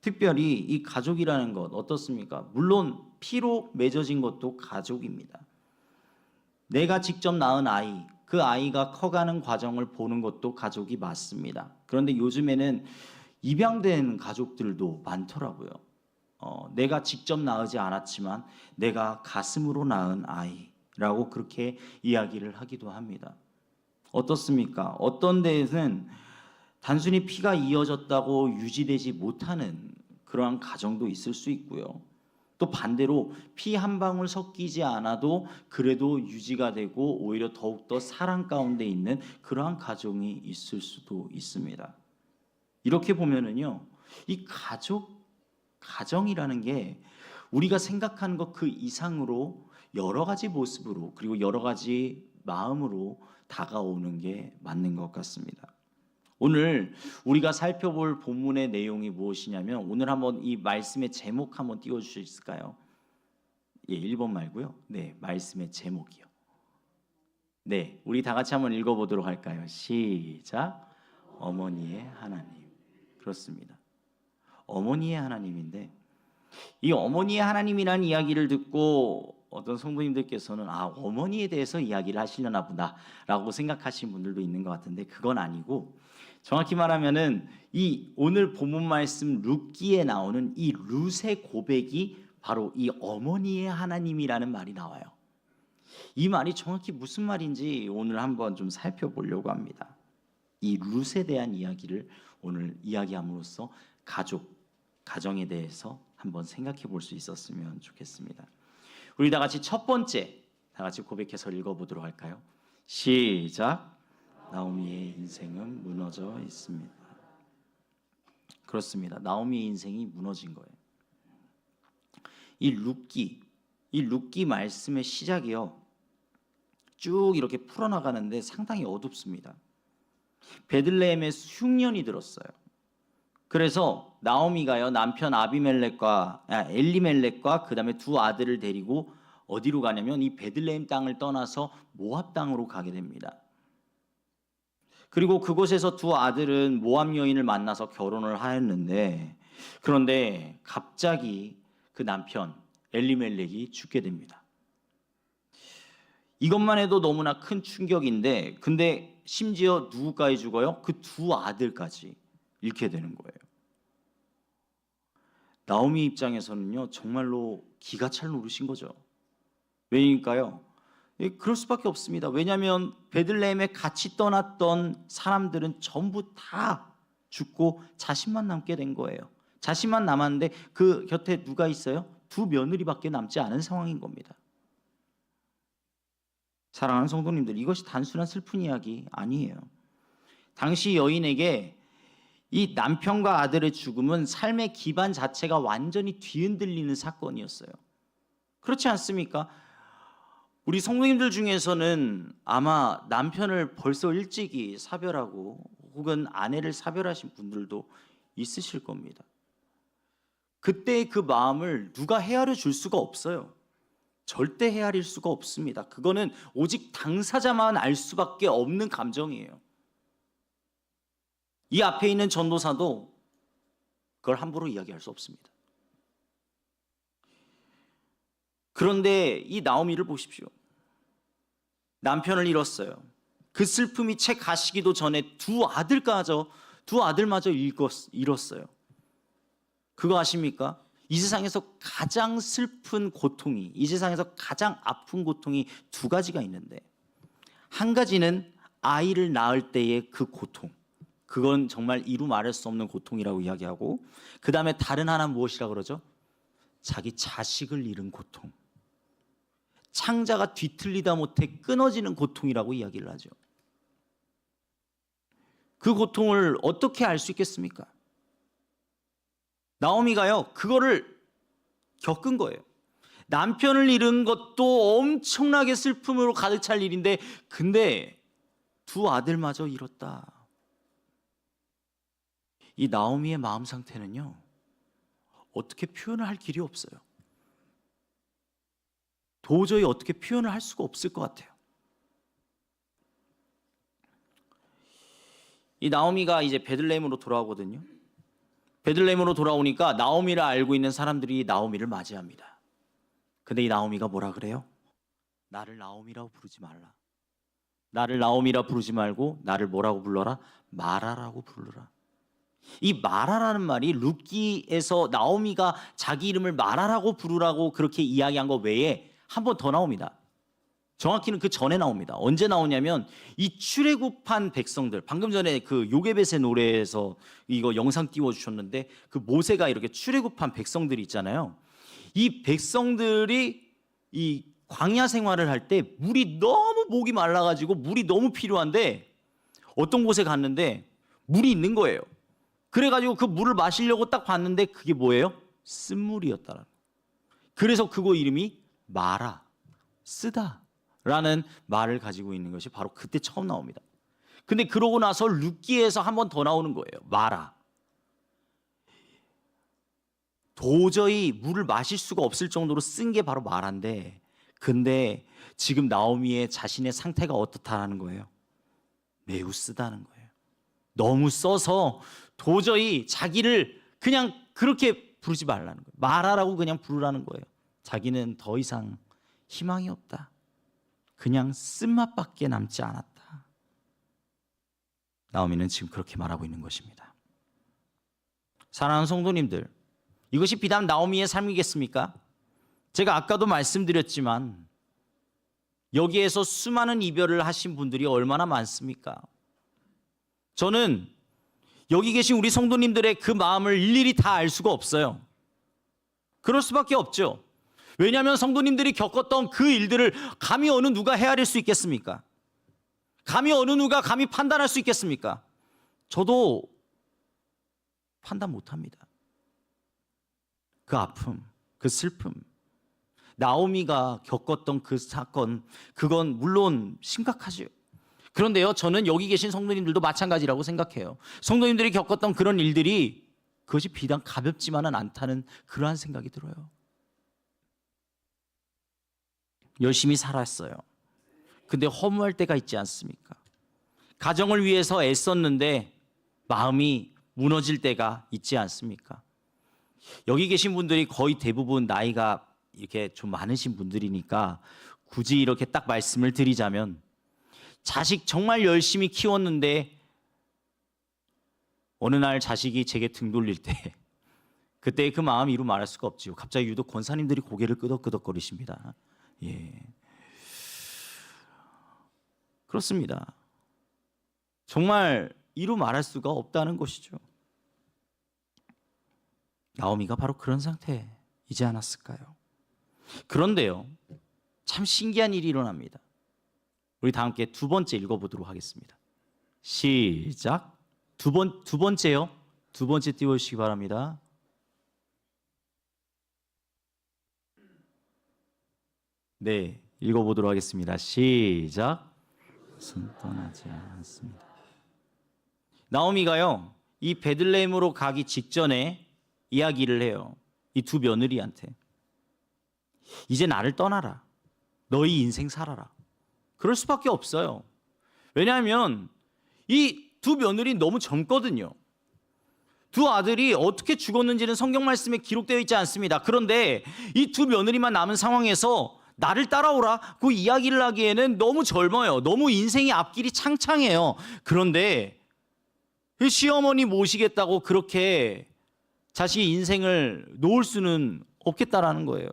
특별히 이 가족이라는 것 어떻습니까? 물론 피로 맺어진 것도 가족입니다. 내가 직접 낳은 아이, 그 아이가 커가는 과정을 보는 것도 가족이 맞습니다. 그런데 요즘에는 입양된 가족들도 많더라고요. 내가 직접 낳지 않았지만 내가 가슴으로 낳은 아이라고 그렇게 이야기를 하기도 합니다. 어떻습니까? 어떤 데에는 단순히 피가 이어졌다고 유지되지 못하는 그러한 가정도 있을 수 있고요. 또 반대로 피 한 방울 섞이지 않아도 그래도 유지가 되고 오히려 더욱더 사랑 가운데 있는 그러한 가정이 있을 수도 있습니다. 이렇게 보면은요, 이 가정이라는 게 우리가 생각하는 것 그 이상으로 여러 가지 모습으로 그리고 여러 가지 마음으로 다가오는 게 맞는 것 같습니다. 오늘 우리가 살펴볼 본문의 내용이 무엇이냐면 오늘 한번 이 말씀의 제목 한번 띄워주실 수 있을까요? 예, 1번 말고요. 네, 말씀의 제목이요. 네, 우리 다 같이 한번 읽어보도록 할까요? 시작. 어머니의 하나님. 그렇습니다. 어머니의 하나님인데 이 어머니의 하나님이라는 이야기를 듣고 어떤 성도님들께서는 어머니에 대해서 이야기를 하시려나 보다라고 생각하시는 분들도 있는 것 같은데 그건 아니고 정확히 말하면은 이 오늘 본문 말씀 룻기에 나오는 이 룻의 고백이 바로 이 어머니의 하나님이라는 말이 나와요. 이 말이 정확히 무슨 말인지 오늘 한번 좀 살펴보려고 합니다. 이 룻에 대한 이야기를 오늘 이야기함으로써 가정에 대해서 한번 생각해 볼 수 있었으면 좋겠습니다. 우리 다 같이 첫 번째 다 같이 고백해서 읽어보도록 할까요? 시작. 나오미의 인생은 무너져 있습니다. 그렇습니다. 나오미의 인생이 무너진 거예요. 이 룻기 말씀의 시작이요. 쭉 이렇게 풀어나가는데 상당히 어둡습니다. 베들레헴에 흉년이 들었어요. 그래서 나오미가요 남편 엘리멜렉과 그 다음에 두 아들을 데리고 어디로 가냐면 이 베들레헴 땅을 떠나서 모압 땅으로 가게 됩니다. 그리고 그곳에서 두 아들은 모압 여인을 만나서 결혼을 하였는데 그런데 갑자기 그 남편 엘리멜렉이 죽게 됩니다. 이것만 해도 너무나 큰 충격인데 근데 심지어 누구까지 죽어요? 그 두 아들까지 잃게 되는 거예요. 나오미 입장에서는요 정말로 기가 찰 노릇인 거죠. 왜일까요? 그럴 수밖에 없습니다. 왜냐하면 베들레헴에 같이 떠났던 사람들은 전부 다 죽고 자신만 남게 된 거예요. 자신만 남았는데 그 곁에 누가 있어요? 두 며느리밖에 남지 않은 상황인 겁니다. 사랑하는 성도님들, 이것이 단순한 슬픈 이야기 아니에요. 당시 여인에게 이 남편과 아들의 죽음은 삶의 기반 자체가 완전히 뒤흔들리는 사건이었어요. 그렇지 않습니까? 우리 성도님들 중에서는 아마 남편을 벌써 일찍이 사별하고 혹은 아내를 사별하신 분들도 있으실 겁니다. 그때의 그 마음을 누가 헤아려 줄 수가 없어요. 절대 헤아릴 수가 없습니다. 그거는 오직 당사자만 알 수밖에 없는 감정이에요. 이 앞에 있는 전도사도 그걸 함부로 이야기할 수 없습니다. 그런데 이 나오미를 보십시오. 남편을 잃었어요. 그 슬픔이 채 가시기도 전에 두 아들마저 잃었어요. 그거 아십니까? 이 세상에서 가장 슬픈 고통이, 이 세상에서 가장 아픈 고통이 두 가지가 있는데, 한 가지는 아이를 낳을 때의 그 고통, 그건 정말 이루 말할 수 없는 고통이라고 이야기하고, 그 다음에 다른 하나는 무엇이라고 그러죠? 자기 자식을 잃은 고통, 창자가 뒤틀리다 못해 끊어지는 고통이라고 이야기를 하죠. 그 고통을 어떻게 알 수 있겠습니까? 나오미가요 그거를 겪은 거예요. 남편을 잃은 것도 엄청나게 슬픔으로 가득 찰 일인데, 근데 두 아들마저 잃었다. 이 나오미의 마음 상태는요 어떻게 표현을 할 길이 없어요. 도저히 어떻게 표현을 할 수가 없을 것 같아요. 이 나오미가 이제 베들레헴으로 돌아오거든요. 베들레헴으로 돌아오니까 나오미를 알고 있는 사람들이 나오미를 맞이합니다. 근데 이 나오미가 뭐라 그래요? 나를 나오미라고 부르지 말라. 나를 나오미라 부르지 말고 나를 뭐라고 불러라? 마라라고 부르라. 이 마라라는 말이 룻기에서 나오미가 자기 이름을 마라라고 부르라고 그렇게 이야기한 것 외에 한 번 더 나옵니다. 정확히는 그 전에 나옵니다. 언제 나오냐면 이 출애굽한 백성들, 방금 전에 그 요게벳의 노래에서 이거 영상 띄워주셨는데 그 모세가 이렇게 출애굽한 백성들이 있잖아요. 이 백성들이 이 광야 생활을 할 때 물이 너무 목이 말라가지고 물이 너무 필요한데 어떤 곳에 갔는데 물이 있는 거예요. 그래가지고 그 물을 마시려고 딱 봤는데 그게 뭐예요? 쓴물이었다라는 거예요. 그래서 그거 이름이 마라, 쓰다 라는 말을 가지고 있는 것이 바로 그때 처음 나옵니다. 근데 그러고 나서 룻기에서 한 번 더 나오는 거예요. 마라. 도저히 물을 마실 수가 없을 정도로 쓴 게 바로 마라인데, 근데 지금 나오미의 자신의 상태가 어떻다라는 거예요? 매우 쓰다는 거예요. 너무 써서 도저히 자기를 그냥 그렇게 부르지 말라는 거예요. 마라라고 그냥 부르라는 거예요. 자기는 더 이상 희망이 없다. 그냥 쓴맛밖에 남지 않았다. 나오미는 지금 그렇게 말하고 있는 것입니다. 사랑하는 성도님들, 이것이 비단 나오미의 삶이겠습니까? 제가 아까도 말씀드렸지만 여기에서 수많은 이별을 하신 분들이 얼마나 많습니까? 저는 여기 계신 우리 성도님들의 그 마음을 일일이 다 알 수가 없어요. 그럴 수밖에 없죠. 왜냐하면 성도님들이 겪었던 그 일들을 감히 어느 누가 헤아릴 수 있겠습니까? 감히 어느 누가 감히 판단할 수 있겠습니까? 저도 판단 못합니다. 그 아픔, 그 슬픔, 나오미가 겪었던 그 사건, 그건 물론 심각하죠. 그런데요, 저는 여기 계신 성도님들도 마찬가지라고 생각해요. 성도님들이 겪었던 그런 일들이 그것이 비단 가볍지만은 않다는 그러한 생각이 들어요. 열심히 살았어요. 근데 허무할 때가 있지 않습니까? 가정을 위해서 애썼는데 마음이 무너질 때가 있지 않습니까? 여기 계신 분들이 거의 대부분 나이가 이렇게 좀 많으신 분들이니까 굳이 이렇게 딱 말씀을 드리자면, 자식 정말 열심히 키웠는데 어느 날 자식이 제게 등 돌릴 때 그때의 그 마음 이루 말할 수가 없지요. 갑자기 유독 권사님들이 고개를 끄덕끄덕거리십니다. 예, 그렇습니다. 정말 이루 말할 수가 없다는 것이죠. 나오미가 바로 그런 상태이지 않았을까요? 그런데요, 참 신기한 일이 일어납니다. 우리 다 함께 두 번째 읽어보도록 하겠습니다. 시작. 두 번째요. 두 번째 띄워주시기 바랍니다. 네, 읽어보도록 하겠습니다. 시작. 손 떠나지 않습니다. 나오미가요, 이 베들레헴으로 가기 직전에 이야기를 해요. 이 두 며느리한테. 이제 나를 떠나라. 너희 인생 살아라. 그럴 수밖에 없어요. 왜냐하면 이 두 며느리 너무 젊거든요. 두 아들이 어떻게 죽었는지는 성경 말씀에 기록되어 있지 않습니다. 그런데 이 두 며느리만 남은 상황에서 나를 따라오라 그 이야기를 하기에는 너무 젊어요. 너무 인생의 앞길이 창창해요. 그런데 시어머니 모시겠다고 그렇게 자식의 인생을 놓을 수는 없겠다라는 거예요.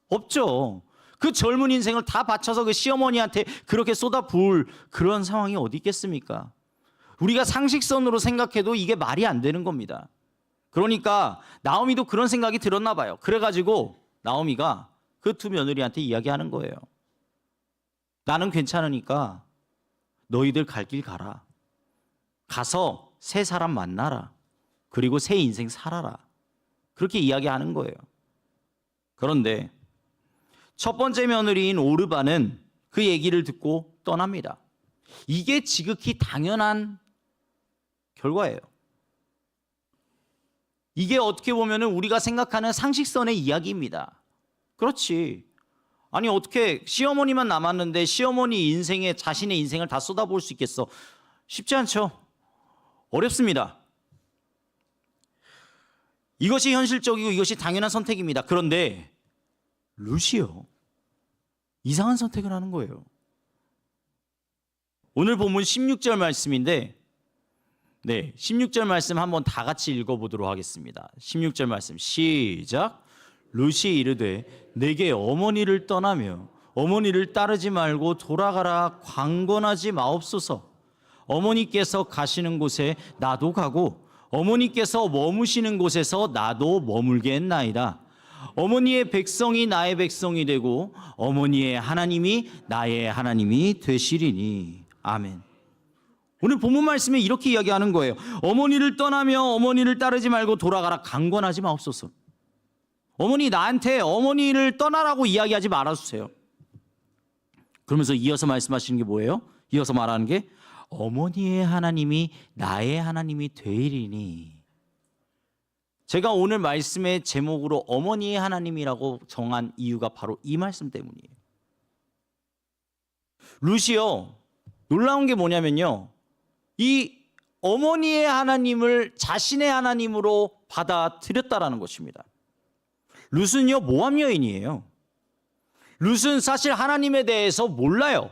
없죠. 그 젊은 인생을 다 바쳐서 그 시어머니한테 그렇게 쏟아부을 그런 상황이 어디 있겠습니까? 우리가 상식선으로 생각해도 이게 말이 안 되는 겁니다. 그러니까 나오미도 그런 생각이 들었나 봐요. 그래가지고 나오미가 그 두 며느리한테 이야기하는 거예요. 나는 괜찮으니까 너희들 갈 길 가라. 가서 새 사람 만나라. 그리고 새 인생 살아라. 그렇게 이야기하는 거예요. 그런데 첫 번째 며느리인 오르바는 그 얘기를 듣고 떠납니다. 이게 지극히 당연한 결과예요. 이게 어떻게 보면 우리가 생각하는 상식선의 이야기입니다. 그렇지. 아니 어떻게 시어머니만 남았는데 시어머니 인생에 자신의 인생을 다 쏟아부을 수 있겠어? 쉽지 않죠. 어렵습니다. 이것이 현실적이고 이것이 당연한 선택입니다. 그런데 룻이요, 이상한 선택을 하는 거예요. 오늘 본문 16절 말씀인데, 네, 16절 말씀 한번 다 같이 읽어보도록 하겠습니다. 16절 말씀 시작. 룻이 이르되 내게 어머니를 떠나며 어머니를 따르지 말고 돌아가라 강권하지 마옵소서. 어머니께서 가시는 곳에 나도 가고 어머니께서 머무시는 곳에서 나도 머물겠나이다. 어머니의 백성이 나의 백성이 되고 어머니의 하나님이 나의 하나님이 되시리니. 아멘. 오늘 본문 말씀에 이렇게 이야기하는 거예요. 어머니를 떠나며 어머니를 따르지 말고 돌아가라 강권하지 마옵소서. 어머니 나한테 어머니를 떠나라고 이야기하지 말아주세요. 그러면서 이어서 말씀하시는 게 뭐예요? 이어서 말하는 게 어머니의 하나님이 나의 하나님이 되리니. 제가 오늘 말씀의 제목으로 어머니의 하나님이라고 정한 이유가 바로 이 말씀 때문이에요. 룻이요, 놀라운 게 뭐냐면요, 이 어머니의 하나님을 자신의 하나님으로 받아들였다라는 것입니다. 룻은요, 모함 여인이에요. 룻은 사실 하나님에 대해서 몰라요.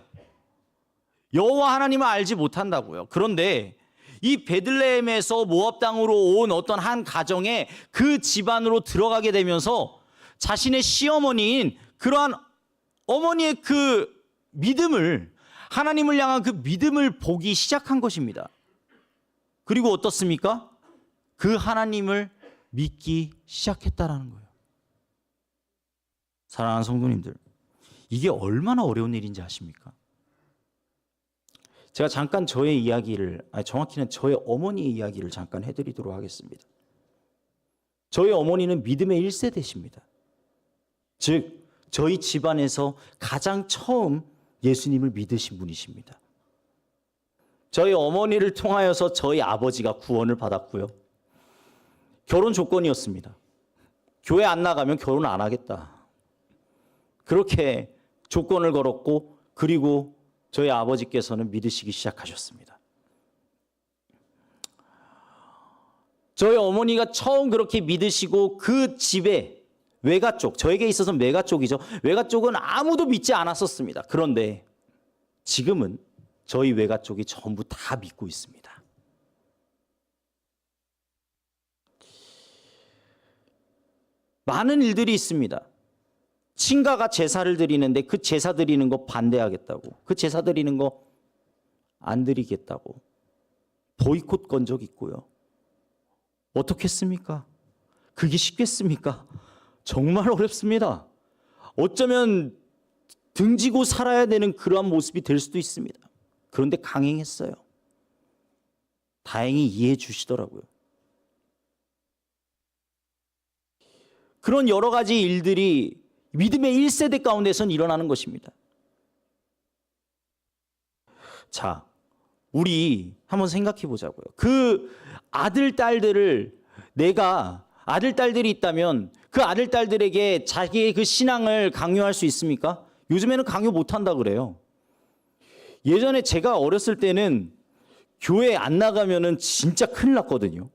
여호와 하나님을 알지 못한다고요. 그런데 이 베들레헴에서 모압 땅으로 온 어떤 한 가정에 그 집안으로 들어가게 되면서 자신의 시어머니인 그러한 어머니의 그 믿음을, 하나님을 향한 그 믿음을 보기 시작한 것입니다. 그리고 어떻습니까? 그 하나님을 믿기 시작했다라는 거예요. 사랑하는 성도님들, 이게 얼마나 어려운 일인지 아십니까? 제가 잠깐 저의 이야기를, 정확히는 저의 어머니의 이야기를 잠깐 해드리도록 하겠습니다. 저희 어머니는 믿음의 1세대십니다. 즉 저희 집안에서 가장 처음 예수님을 믿으신 분이십니다. 저희 어머니를 통하여서 저희 아버지가 구원을 받았고요. 결혼 조건이었습니다. 교회 안 나가면 결혼 안 하겠다. 그렇게 조건을 걸었고, 그리고 저희 아버지께서는 믿으시기 시작하셨습니다. 저희 어머니가 처음 그렇게 믿으시고 그 집에 외가 쪽, 저에게 있어서는 외가 쪽이죠. 외가 쪽은 아무도 믿지 않았었습니다. 그런데 지금은 저희 외가 쪽이 전부 다 믿고 있습니다. 많은 일들이 있습니다. 친가가 제사를 드리는데 그 제사 드리는 거 반대하겠다고, 그 제사 드리는 거 안 드리겠다고 보이콧 건 적 있고요. 어떻겠습니까? 그게 쉽겠습니까? 정말 어렵습니다. 어쩌면 등지고 살아야 되는 그러한 모습이 될 수도 있습니다. 그런데 강행했어요. 다행히 이해해 주시더라고요. 그런 여러 가지 일들이 믿음의 1세대 가운데선 일어나는 것입니다. 자, 우리 한번 생각해 보자고요. 그 아들, 딸들을, 내가 아들, 딸들이 있다면 그 아들, 딸들에게 자기의 그 신앙을 강요할 수 있습니까? 요즘에는 강요 못 한다 그래요. 예전에 제가 어렸을 때는 교회 안 나가면은 진짜 큰일 났거든요.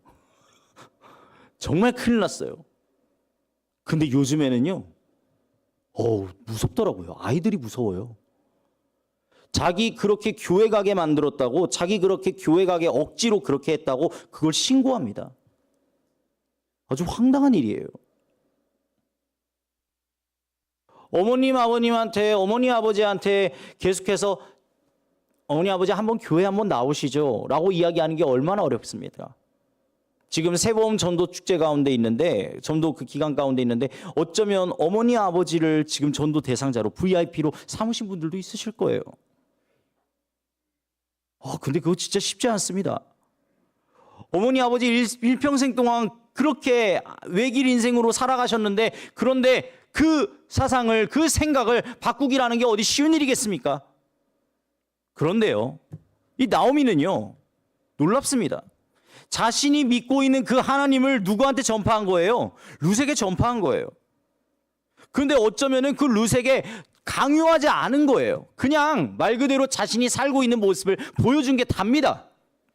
정말 큰일 났어요. 근데 요즘에는요, 무섭더라고요. 아이들이 무서워요. 자기 그렇게 교회 가게 만들었다고, 자기 그렇게 교회 가게 억지로 그렇게 했다고 그걸 신고합니다. 아주 황당한 일이에요. 어머님, 아버님한테, 어머니, 아버지한테 계속해서 어머니, 아버지 한번 교회 한번 나오시죠 라고 이야기하는 게 얼마나 어렵습니까? 지금 새봄 전도 축제 가운데 있는데, 전도 그 기간 가운데 있는데, 어쩌면 어머니, 아버지를 지금 전도 대상자로 VIP로 삼으신 분들도 있으실 거예요. 근데 그거 진짜 쉽지 않습니다. 어머니, 아버지 일평생 동안 그렇게 외길 인생으로 살아가셨는데, 그런데 그 사상을, 그 생각을 바꾸기라는 게 어디 쉬운 일이겠습니까? 그런데요, 이 나오미는요, 놀랍습니다. 자신이 믿고 있는 그 하나님을 누구한테 전파한 거예요? 룻에게 전파한 거예요. 그런데 어쩌면은 그 룻에게 강요하지 않은 거예요. 그냥 말 그대로 자신이 살고 있는 모습을 보여준 게 답니다.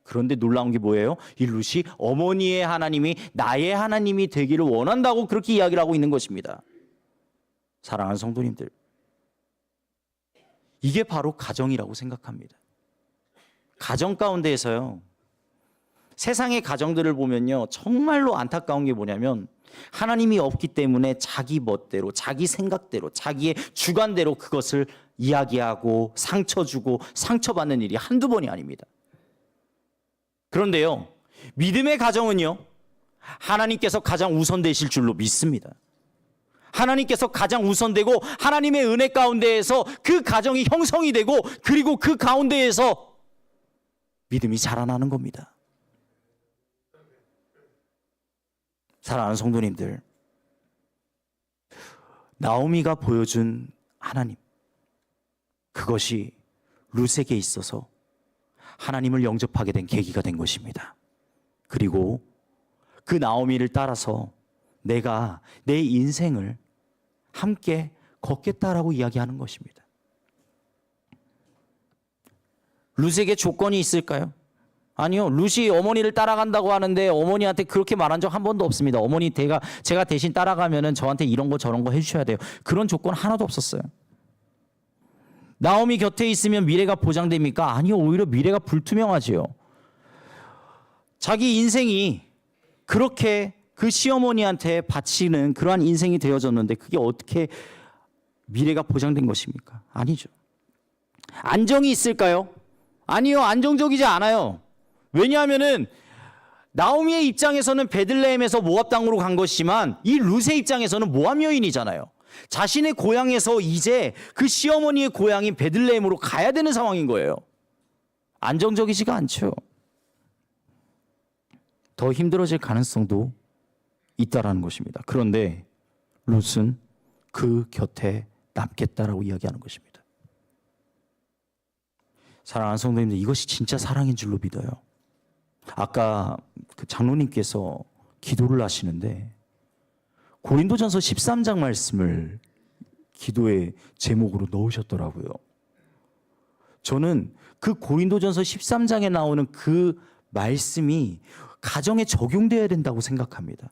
그런데 놀라운 게 뭐예요? 이 룻이 어머니의 하나님이 나의 하나님이 되기를 원한다고 그렇게 이야기를 하고 있는 것입니다. 사랑하는 성도님들, 이게 바로 가정이라고 생각합니다. 가정 가운데에서요, 세상의 가정들을 보면요, 정말로 안타까운 게 뭐냐면 하나님이 없기 때문에 자기 멋대로, 자기 생각대로, 자기의 주관대로 그것을 이야기하고 상처 주고 상처받는 일이 한두 번이 아닙니다. 그런데요, 믿음의 가정은요, 하나님께서 가장 우선되실 줄로 믿습니다. 하나님께서 가장 우선되고 하나님의 은혜 가운데에서 그 가정이 형성이 되고, 그리고 그 가운데에서 믿음이 자라나는 겁니다. 사랑하는 성도님들, 나오미가 보여준 하나님, 그것이 룻에게 있어서 하나님을 영접하게 된 계기가 된 것입니다. 그리고 그 나오미를 따라서 내가 내 인생을 함께 걷겠다라고 이야기하는 것입니다. 룻에게 조건이 있을까요? 아니요. 룻이 어머니를 따라간다고 하는데 어머니한테 그렇게 말한 적 한 번도 없습니다. 어머니, 제가 대신 따라가면은 저한테 이런 거 저런 거 해주셔야 돼요. 그런 조건 하나도 없었어요. 나오미 곁에 있으면 미래가 보장됩니까? 아니요. 오히려 미래가 불투명하지요. 자기 인생이 그렇게 그 시어머니한테 바치는 그러한 인생이 되어졌는데 그게 어떻게 미래가 보장된 것입니까? 아니죠. 안정이 있을까요? 아니요. 안정적이지 않아요. 왜냐하면은 나오미의 입장에서는 베들레헴에서 모압 땅으로 간 것이지만 이 룻의 입장에서는 모압 여인이잖아요. 자신의 고향에서 이제 그 시어머니의 고향인 베들레헴으로 가야 되는 상황인 거예요. 안정적이지가 않죠. 더 힘들어질 가능성도 있다라는 것입니다. 그런데 룻은 그 곁에 남겠다라고 이야기하는 것입니다. 사랑하는 성도님들, 이것이 진짜 사랑인 줄로 믿어요. 아까 그 장로님께서 기도를 하시는데 고린도전서 13장 말씀을 기도의 제목으로 넣으셨더라고요. 저는 그 고린도전서 13장에 나오는 그 말씀이 가정에 적용되어야 된다고 생각합니다.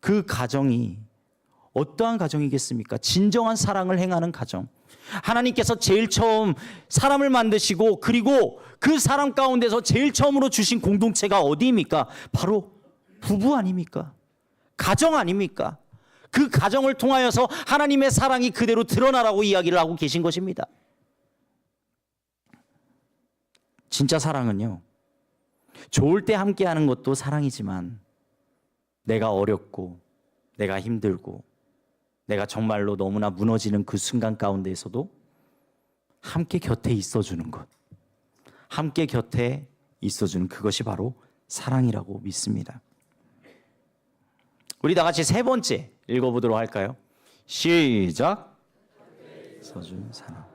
그 가정이 어떠한 가정이겠습니까? 진정한 사랑을 행하는 가정. 하나님께서 제일 처음 사람을 만드시고 그리고 그 사람 가운데서 제일 처음으로 주신 공동체가 어디입니까? 바로 부부 아닙니까? 가정 아닙니까? 그 가정을 통하여서 하나님의 사랑이 그대로 드러나라고 이야기를 하고 계신 것입니다. 진짜 사랑은요, 좋을 때 함께하는 것도 사랑이지만 내가 어렵고 내가 힘들고 내가 정말로 너무나 무너지는 그 순간 가운데에서도 함께 곁에 있어주는 것, 함께 곁에 있어주는 그것이 바로 사랑이라고 믿습니다. 우리 다 같이 세 번째 읽어보도록 할까요? 시작. 있어주는 사랑.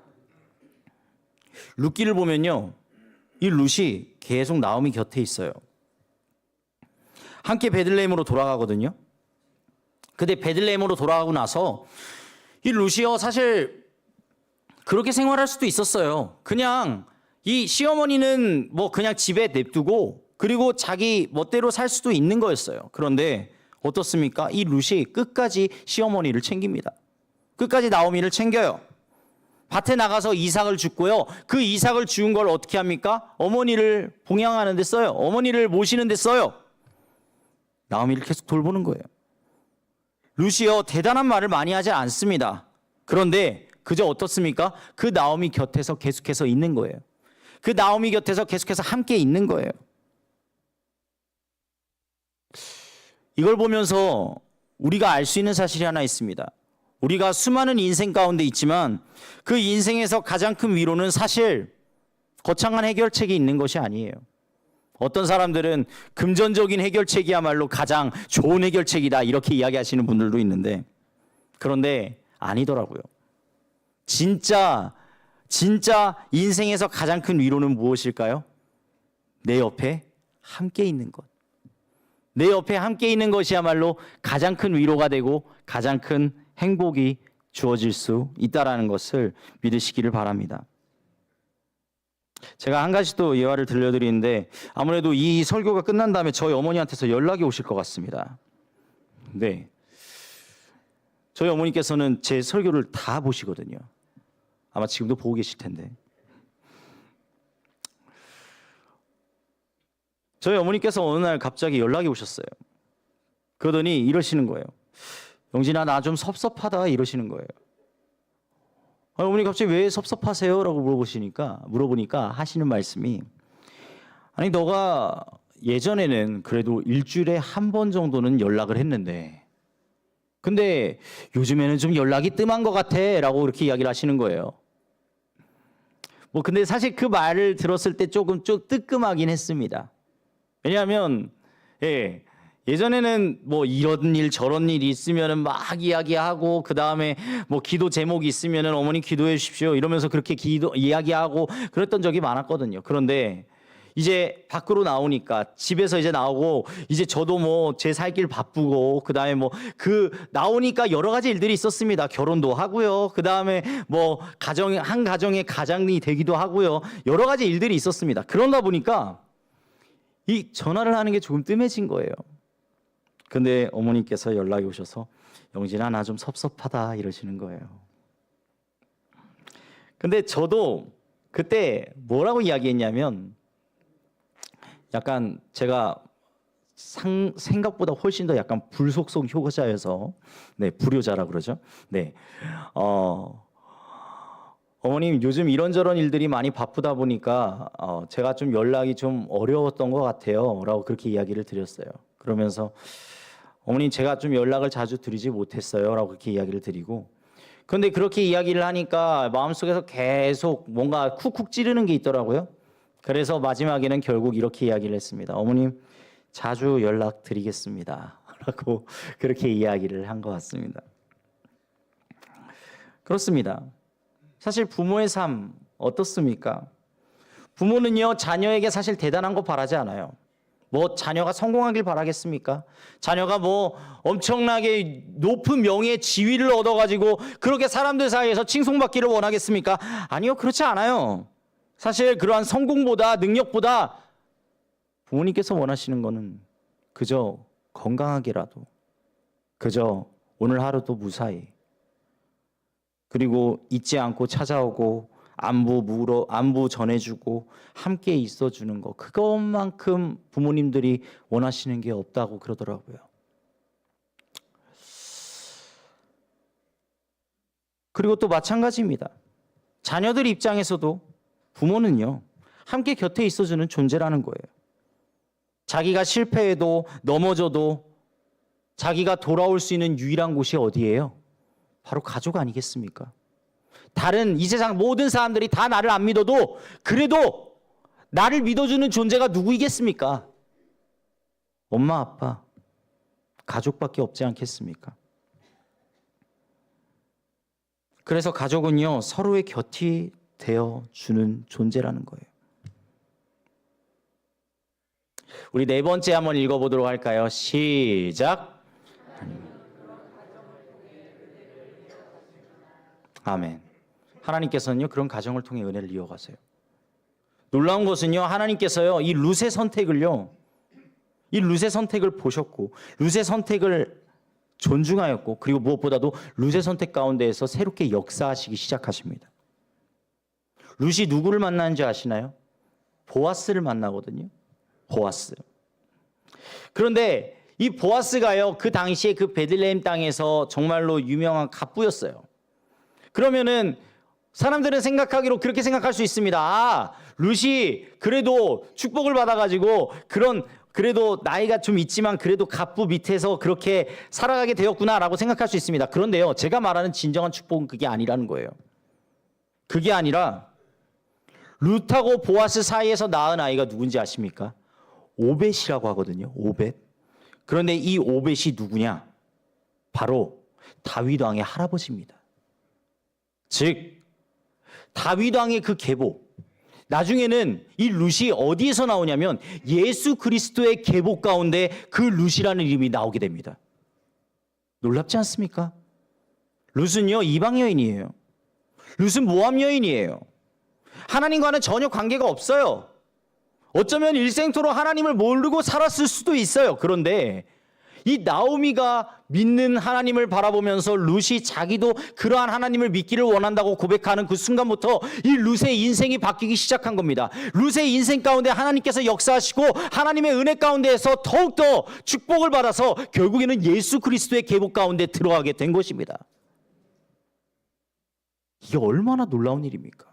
룻기를 보면요, 이 룻이 계속 나오미 곁에 있어요. 함께 베들레헴으로 돌아가거든요. 근데 베들레헴으로 돌아가고 나서 이 룻이요, 사실 그렇게 생활할 수도 있었어요. 그냥 이 시어머니는 뭐 그냥 집에 냅두고 그리고 자기 멋대로 살 수도 있는 거였어요. 그런데 어떻습니까? 이 룻이 끝까지 시어머니를 챙깁니다. 끝까지 나오미를 챙겨요. 밭에 나가서 이삭을 줍고요. 그 이삭을 주운 걸 어떻게 합니까? 어머니를 봉양하는 데 써요. 어머니를 모시는 데 써요. 나오미를 계속 돌보는 거예요. 룻이요, 대단한 말을 많이 하지 않습니다. 그런데 그저 어떻습니까? 그 나오미 곁에서 계속해서 있는 거예요. 그 나오미 곁에서 계속해서 함께 있는 거예요. 이걸 보면서 우리가 알 수 있는 사실이 하나 있습니다. 우리가 수많은 인생 가운데 있지만 그 인생에서 가장 큰 위로는 사실 거창한 해결책이 있는 것이 아니에요. 어떤 사람들은 금전적인 해결책이야말로 가장 좋은 해결책이다 이렇게 이야기하시는 분들도 있는데, 그런데 아니더라고요. 진짜 인생에서 가장 큰 위로는 무엇일까요? 내 옆에 함께 있는 것. 내 옆에 함께 있는 것이야말로 가장 큰 위로가 되고 가장 큰 행복이 주어질 수 있다는 것을 믿으시기를 바랍니다. 제가 한 가지 또 예화를 들려드리는데, 아무래도 이 설교가 끝난 다음에 저희 어머니한테서 연락이 오실 것 같습니다. 네, 저희 어머니께서는 제 설교를 다 보시거든요. 아마 지금도 보고 계실 텐데, 저희 어머니께서 어느 날 갑자기 연락이 오셨어요. 그러더니 이러시는 거예요. 영진아, 나 좀 섭섭하다 이러시는 거예요. 어머니 갑자기 왜 섭섭하세요? 라고 물어보니까 하시는 말씀이, 아니 너가 예전에는 그래도 일주일에 한 번 정도는 연락을 했는데 근데 요즘에는 좀 연락이 뜸한 것 같아 라고 그렇게 이야기를 하시는 거예요. 뭐 근데 사실 그 말을 들었을 때 조금 뜨끔하긴 했습니다. 왜냐하면 예전에는 뭐 이런 일 저런 일이 있으면은 막 이야기하고, 그 다음에 뭐 기도 제목이 있으면은 어머니 기도해 주십시오 이러면서 그렇게 이야기하고 그랬던 적이 많았거든요. 그런데 이제 밖으로 나오니까, 집에서 이제 나오고 이제 저도 뭐 제 살 길 바쁘고, 그 다음에 뭐 나오니까 여러 가지 일들이 있었습니다. 결혼도 하고요. 그 다음에 뭐 한 가정의 가장이 되기도 하고요. 여러 가지 일들이 있었습니다. 그러다 보니까 이 전화를 하는 게 조금 뜸해진 거예요. 근데 어머니께서 연락이 오셔서 영진아, 나 좀 섭섭하다 이러시는 거예요. 근데 저도 그때 뭐라고 이야기했냐면, 약간 제가 생각보다 훨씬 더 약간 불속성 효자여서, 불효자라 그러죠. 어머님 요즘 이런저런 일들이 많이 바쁘다 보니까 제가 좀 연락이 좀 어려웠던 것 같아요 라고 그렇게 이야기를 드렸어요. 그러면서 어머님 제가 좀 연락을 자주 드리지 못했어요 라고 그렇게 이야기를 드리고, 그런데 그렇게 이야기를 하니까 마음속에서 계속 뭔가 쿡쿡 찌르는 게 있더라고요. 그래서 마지막에는 결국 이렇게 이야기를 했습니다. 어머님 자주 연락드리겠습니다 라고 그렇게 이야기를 한 것 같습니다. 그렇습니다. 사실 부모의 삶 어떻습니까? 부모는요, 자녀에게 사실 대단한 거 바라지 않아요. 뭐 자녀가 성공하길 바라겠습니까? 자녀가 뭐 엄청나게 높은 명예 지위를 얻어가지고 그렇게 사람들 사이에서 칭송받기를 원하겠습니까? 아니요, 그렇지 않아요. 사실 그러한 성공보다 능력보다 부모님께서 원하시는 거는 그저 건강하게라도, 그저 오늘 하루도 무사히, 그리고 잊지 않고 찾아오고 안부 전해주고 함께 있어주는 거, 그것만큼 부모님들이 원하시는 게 없다고 그러더라고요. 그리고 또 마찬가지입니다. 자녀들 입장에서도 부모는요, 함께 곁에 있어주는 존재라는 거예요. 자기가 실패해도 넘어져도 자기가 돌아올 수 있는 유일한 곳이 어디예요? 바로 가족 아니겠습니까? 다른 이 세상 모든 사람들이 다 나를 안 믿어도 그래도 나를 믿어주는 존재가 누구이겠습니까? 엄마, 아빠, 가족밖에 없지 않겠습니까? 그래서 가족은요, 서로의 곁이 되어주는 존재라는 거예요. 우리 네 번째 한번 읽어보도록 할까요? 시작. 아멘. 하나님께서는요, 그런 가정을 통해 은혜를 이어가세요. 놀라운 것은요, 하나님께서요, 이 룻의 선택을 보셨고 룻의 선택을 존중하였고, 그리고 무엇보다도 룻의 선택 가운데에서 새롭게 역사하시기 시작하십니다. 룻이 누구를 만나는지 아시나요? 보아스를 만나거든요. 보아스. 그런데 이 보아스가요, 그 당시에 그 베들레헴 땅에서 정말로 유명한 갑부였어요. 그러면은 사람들은 생각하기로 그렇게 생각할 수 있습니다. 아, 룻이 그래도 축복을 받아가지고 그래도 나이가 좀 있지만 그래도 갑부 밑에서 그렇게 살아가게 되었구나라고 생각할 수 있습니다. 그런데요, 제가 말하는 진정한 축복은 그게 아니라는 거예요. 그게 아니라 룻하고 보아스 사이에서 낳은 아이가 누군지 아십니까? 오벳이라고 하거든요. 오벳. 그런데 이 오벳이 누구냐? 바로 다윗 왕의 할아버지입니다. 즉 다윗 왕의 그 계보, 나중에는 이 룻이 어디에서 나오냐면 예수 그리스도의 계보 가운데 그 룻이라는 이름이 나오게 됩니다. 놀랍지 않습니까? 룻은요, 이방 여인이에요. 룻은 모압 여인이에요. 하나님과는 전혀 관계가 없어요. 어쩌면 일생토록 하나님을 모르고 살았을 수도 있어요. 그런데 이 나오미가 믿는 하나님을 바라보면서 룻이 자기도 그러한 하나님을 믿기를 원한다고 고백하는 그 순간부터 이 룻의 인생이 바뀌기 시작한 겁니다. 룻의 인생 가운데 하나님께서 역사하시고 하나님의 은혜 가운데에서 더욱더 축복을 받아서 결국에는 예수 그리스도의 계보 가운데 들어가게 된 것입니다. 이게 얼마나 놀라운 일입니까?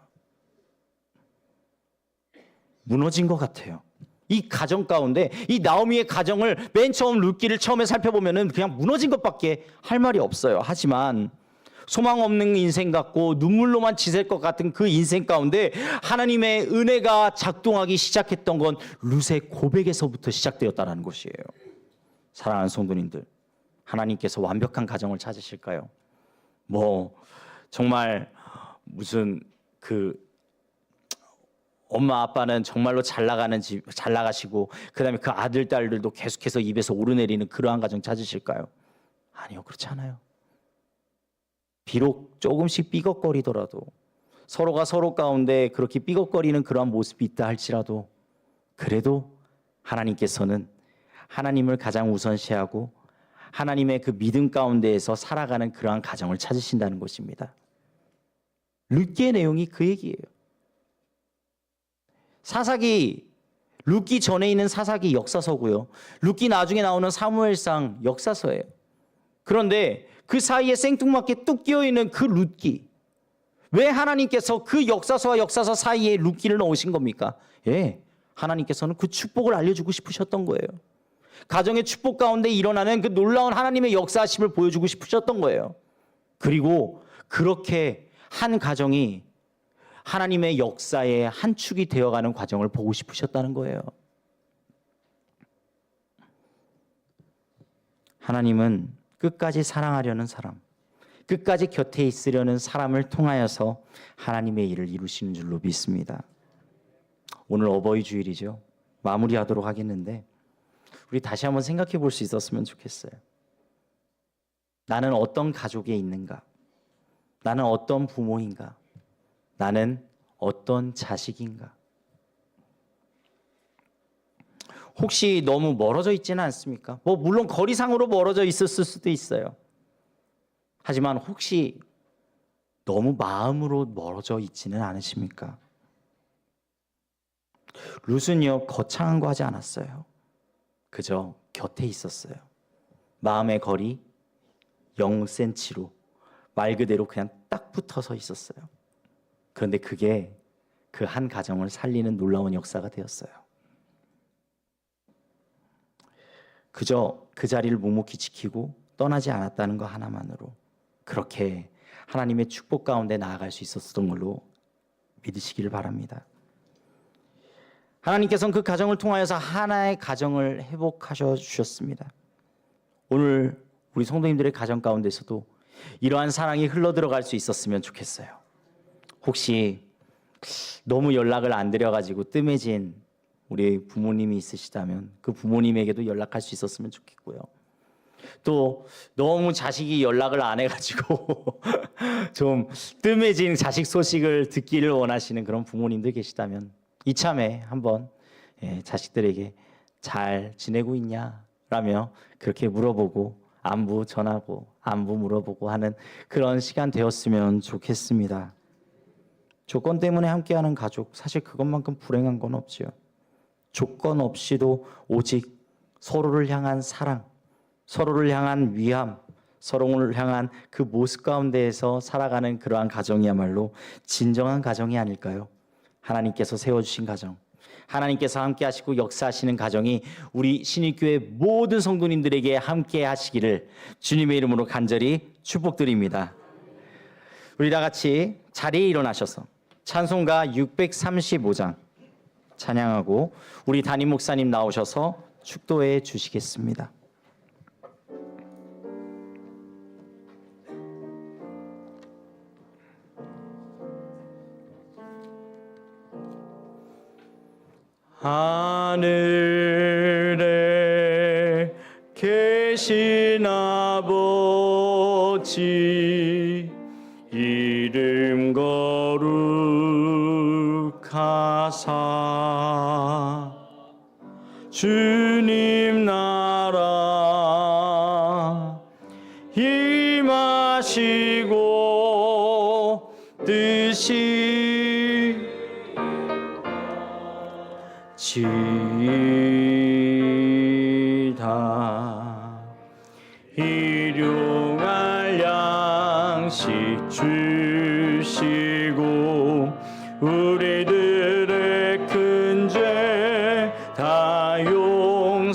무너진 것 같아요. 이 가정 가운데 이 나오미의 가정을 맨 처음 룻기를 처음에 살펴보면은 그냥 무너진 것밖에 할 말이 없어요. 하지만 소망 없는 인생 같고 눈물로만 지샐 것 같은 그 인생 가운데 하나님의 은혜가 작동하기 시작했던 건 룻의 고백에서부터 시작되었다는 것이에요. 사랑하는 성도님들, 하나님께서 완벽한 가정을 찾으실까요? 정말 무슨 엄마 아빠는 정말로 잘 나가시고 그다음에 그 아들 딸들도 계속해서 입에서 오르내리는 그러한 가정 찾으실까요? 아니요, 그렇지 않아요. 비록 조금씩 삐걱거리더라도 서로가 서로 가운데 그렇게 삐걱거리는 그러한 모습이 있다 할지라도 그래도 하나님께서는 하나님을 가장 우선시하고 하나님의 그 믿음 가운데에서 살아가는 그러한 가정을 찾으신다는 것입니다. 룻기의 내용이 그 얘기예요. 사사기, 룻기 전에 있는 사사기 역사서고요. 룻기 나중에 나오는 사무엘상 역사서예요. 그런데 그 사이에 생뚱맞게 뚝 끼어있는 그 룻기, 왜 하나님께서 그 역사서와 역사서 사이에 룻기를 넣으신 겁니까? 하나님께서는 그 축복을 알려주고 싶으셨던 거예요. 가정의 축복 가운데 일어나는 그 놀라운 하나님의 역사하심을 보여주고 싶으셨던 거예요. 그리고 그렇게 한 가정이 하나님의 역사의 한 축이 되어가는 과정을 보고 싶으셨다는 거예요. 하나님은 끝까지 사랑하려는 사람, 끝까지 곁에 있으려는 사람을 통하여서 하나님의 일을 이루시는 줄로 믿습니다. 오늘 어버이 주일이죠. 마무리하도록 하겠는데 우리 다시 한번 생각해 볼 수 있었으면 좋겠어요. 나는 어떤 가족에 있는가? 나는 어떤 부모인가? 나는 어떤 자식인가? 혹시 너무 멀어져 있지는 않습니까? 물론 거리상으로 멀어져 있었을 수도 있어요. 하지만 혹시 너무 마음으로 멀어져 있지는 않으십니까? 룻은요, 거창한 거 하지 않았어요. 그저 곁에 있었어요. 마음의 거리 0cm로 말 그대로 그냥 딱 붙어서 있었어요. 그런데 그게 그 한 가정을 살리는 놀라운 역사가 되었어요. 그저 그 자리를 묵묵히 지키고 떠나지 않았다는 것 하나만으로 그렇게 하나님의 축복 가운데 나아갈 수 있었던 걸로 믿으시기를 바랍니다. 하나님께서는 그 가정을 통하여서 하나의 가정을 회복하셔 주셨습니다. 오늘 우리 성도님들의 가정 가운데서도 이러한 사랑이 흘러들어갈 수 있었으면 좋겠어요. 혹시 너무 연락을 안 드려가지고 뜸해진 우리 부모님이 있으시다면 그 부모님에게도 연락할 수 있었으면 좋겠고요. 또 너무 자식이 연락을 안 해가지고 좀 뜸해진 자식 소식을 듣기를 원하시는 그런 부모님들 계시다면 이참에 한번 자식들에게 잘 지내고 있냐라며 그렇게 물어보고 안부 전하고 안부 물어보고 하는 그런 시간 되었으면 좋겠습니다. 조건 때문에 함께하는 가족, 사실 그것만큼 불행한 건 없지요. 조건 없이도 오직 서로를 향한 사랑, 서로를 향한 위함, 서로를 향한 그 모습 가운데에서 살아가는 그러한 가정이야말로 진정한 가정이 아닐까요? 하나님께서 세워주신 가정, 하나님께서 함께 하시고 역사하시는 가정이 우리 신일교회 모든 성도님들에게 함께 하시기를 주님의 이름으로 간절히 축복드립니다. 우리 다 같이 자리에 일어나셔서 찬송가 635장 찬양하고 우리 담임 목사님 나오셔서 축도해 주시겠습니다. 하늘에 계신 아버지 이름 거룩하사 주님 나라 임하시고 뜻이 지다 일용할 양식 주시고 우리들의 큰 죄 다 용서하시고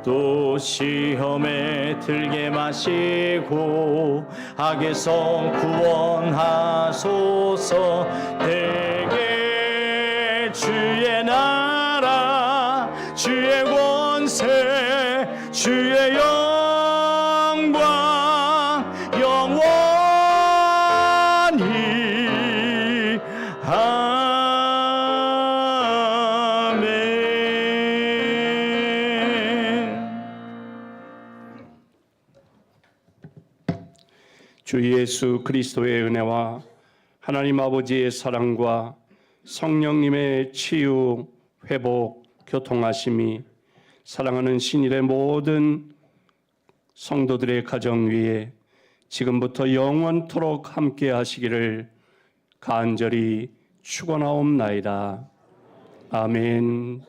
또 시험에 들게 마시고 악에서 구원하소서. 대개 주의 나라 주의 권세 주의 영광 영원히 아멘. 주 예수 그리스도의 은혜와 하나님 아버지의 사랑과 성령님의 치유, 회복, 교통하심이 사랑하는 신일의 모든 성도들의 가정 위에 지금부터 영원토록 함께 하시기를 간절히 축원하옵나이다. 아멘.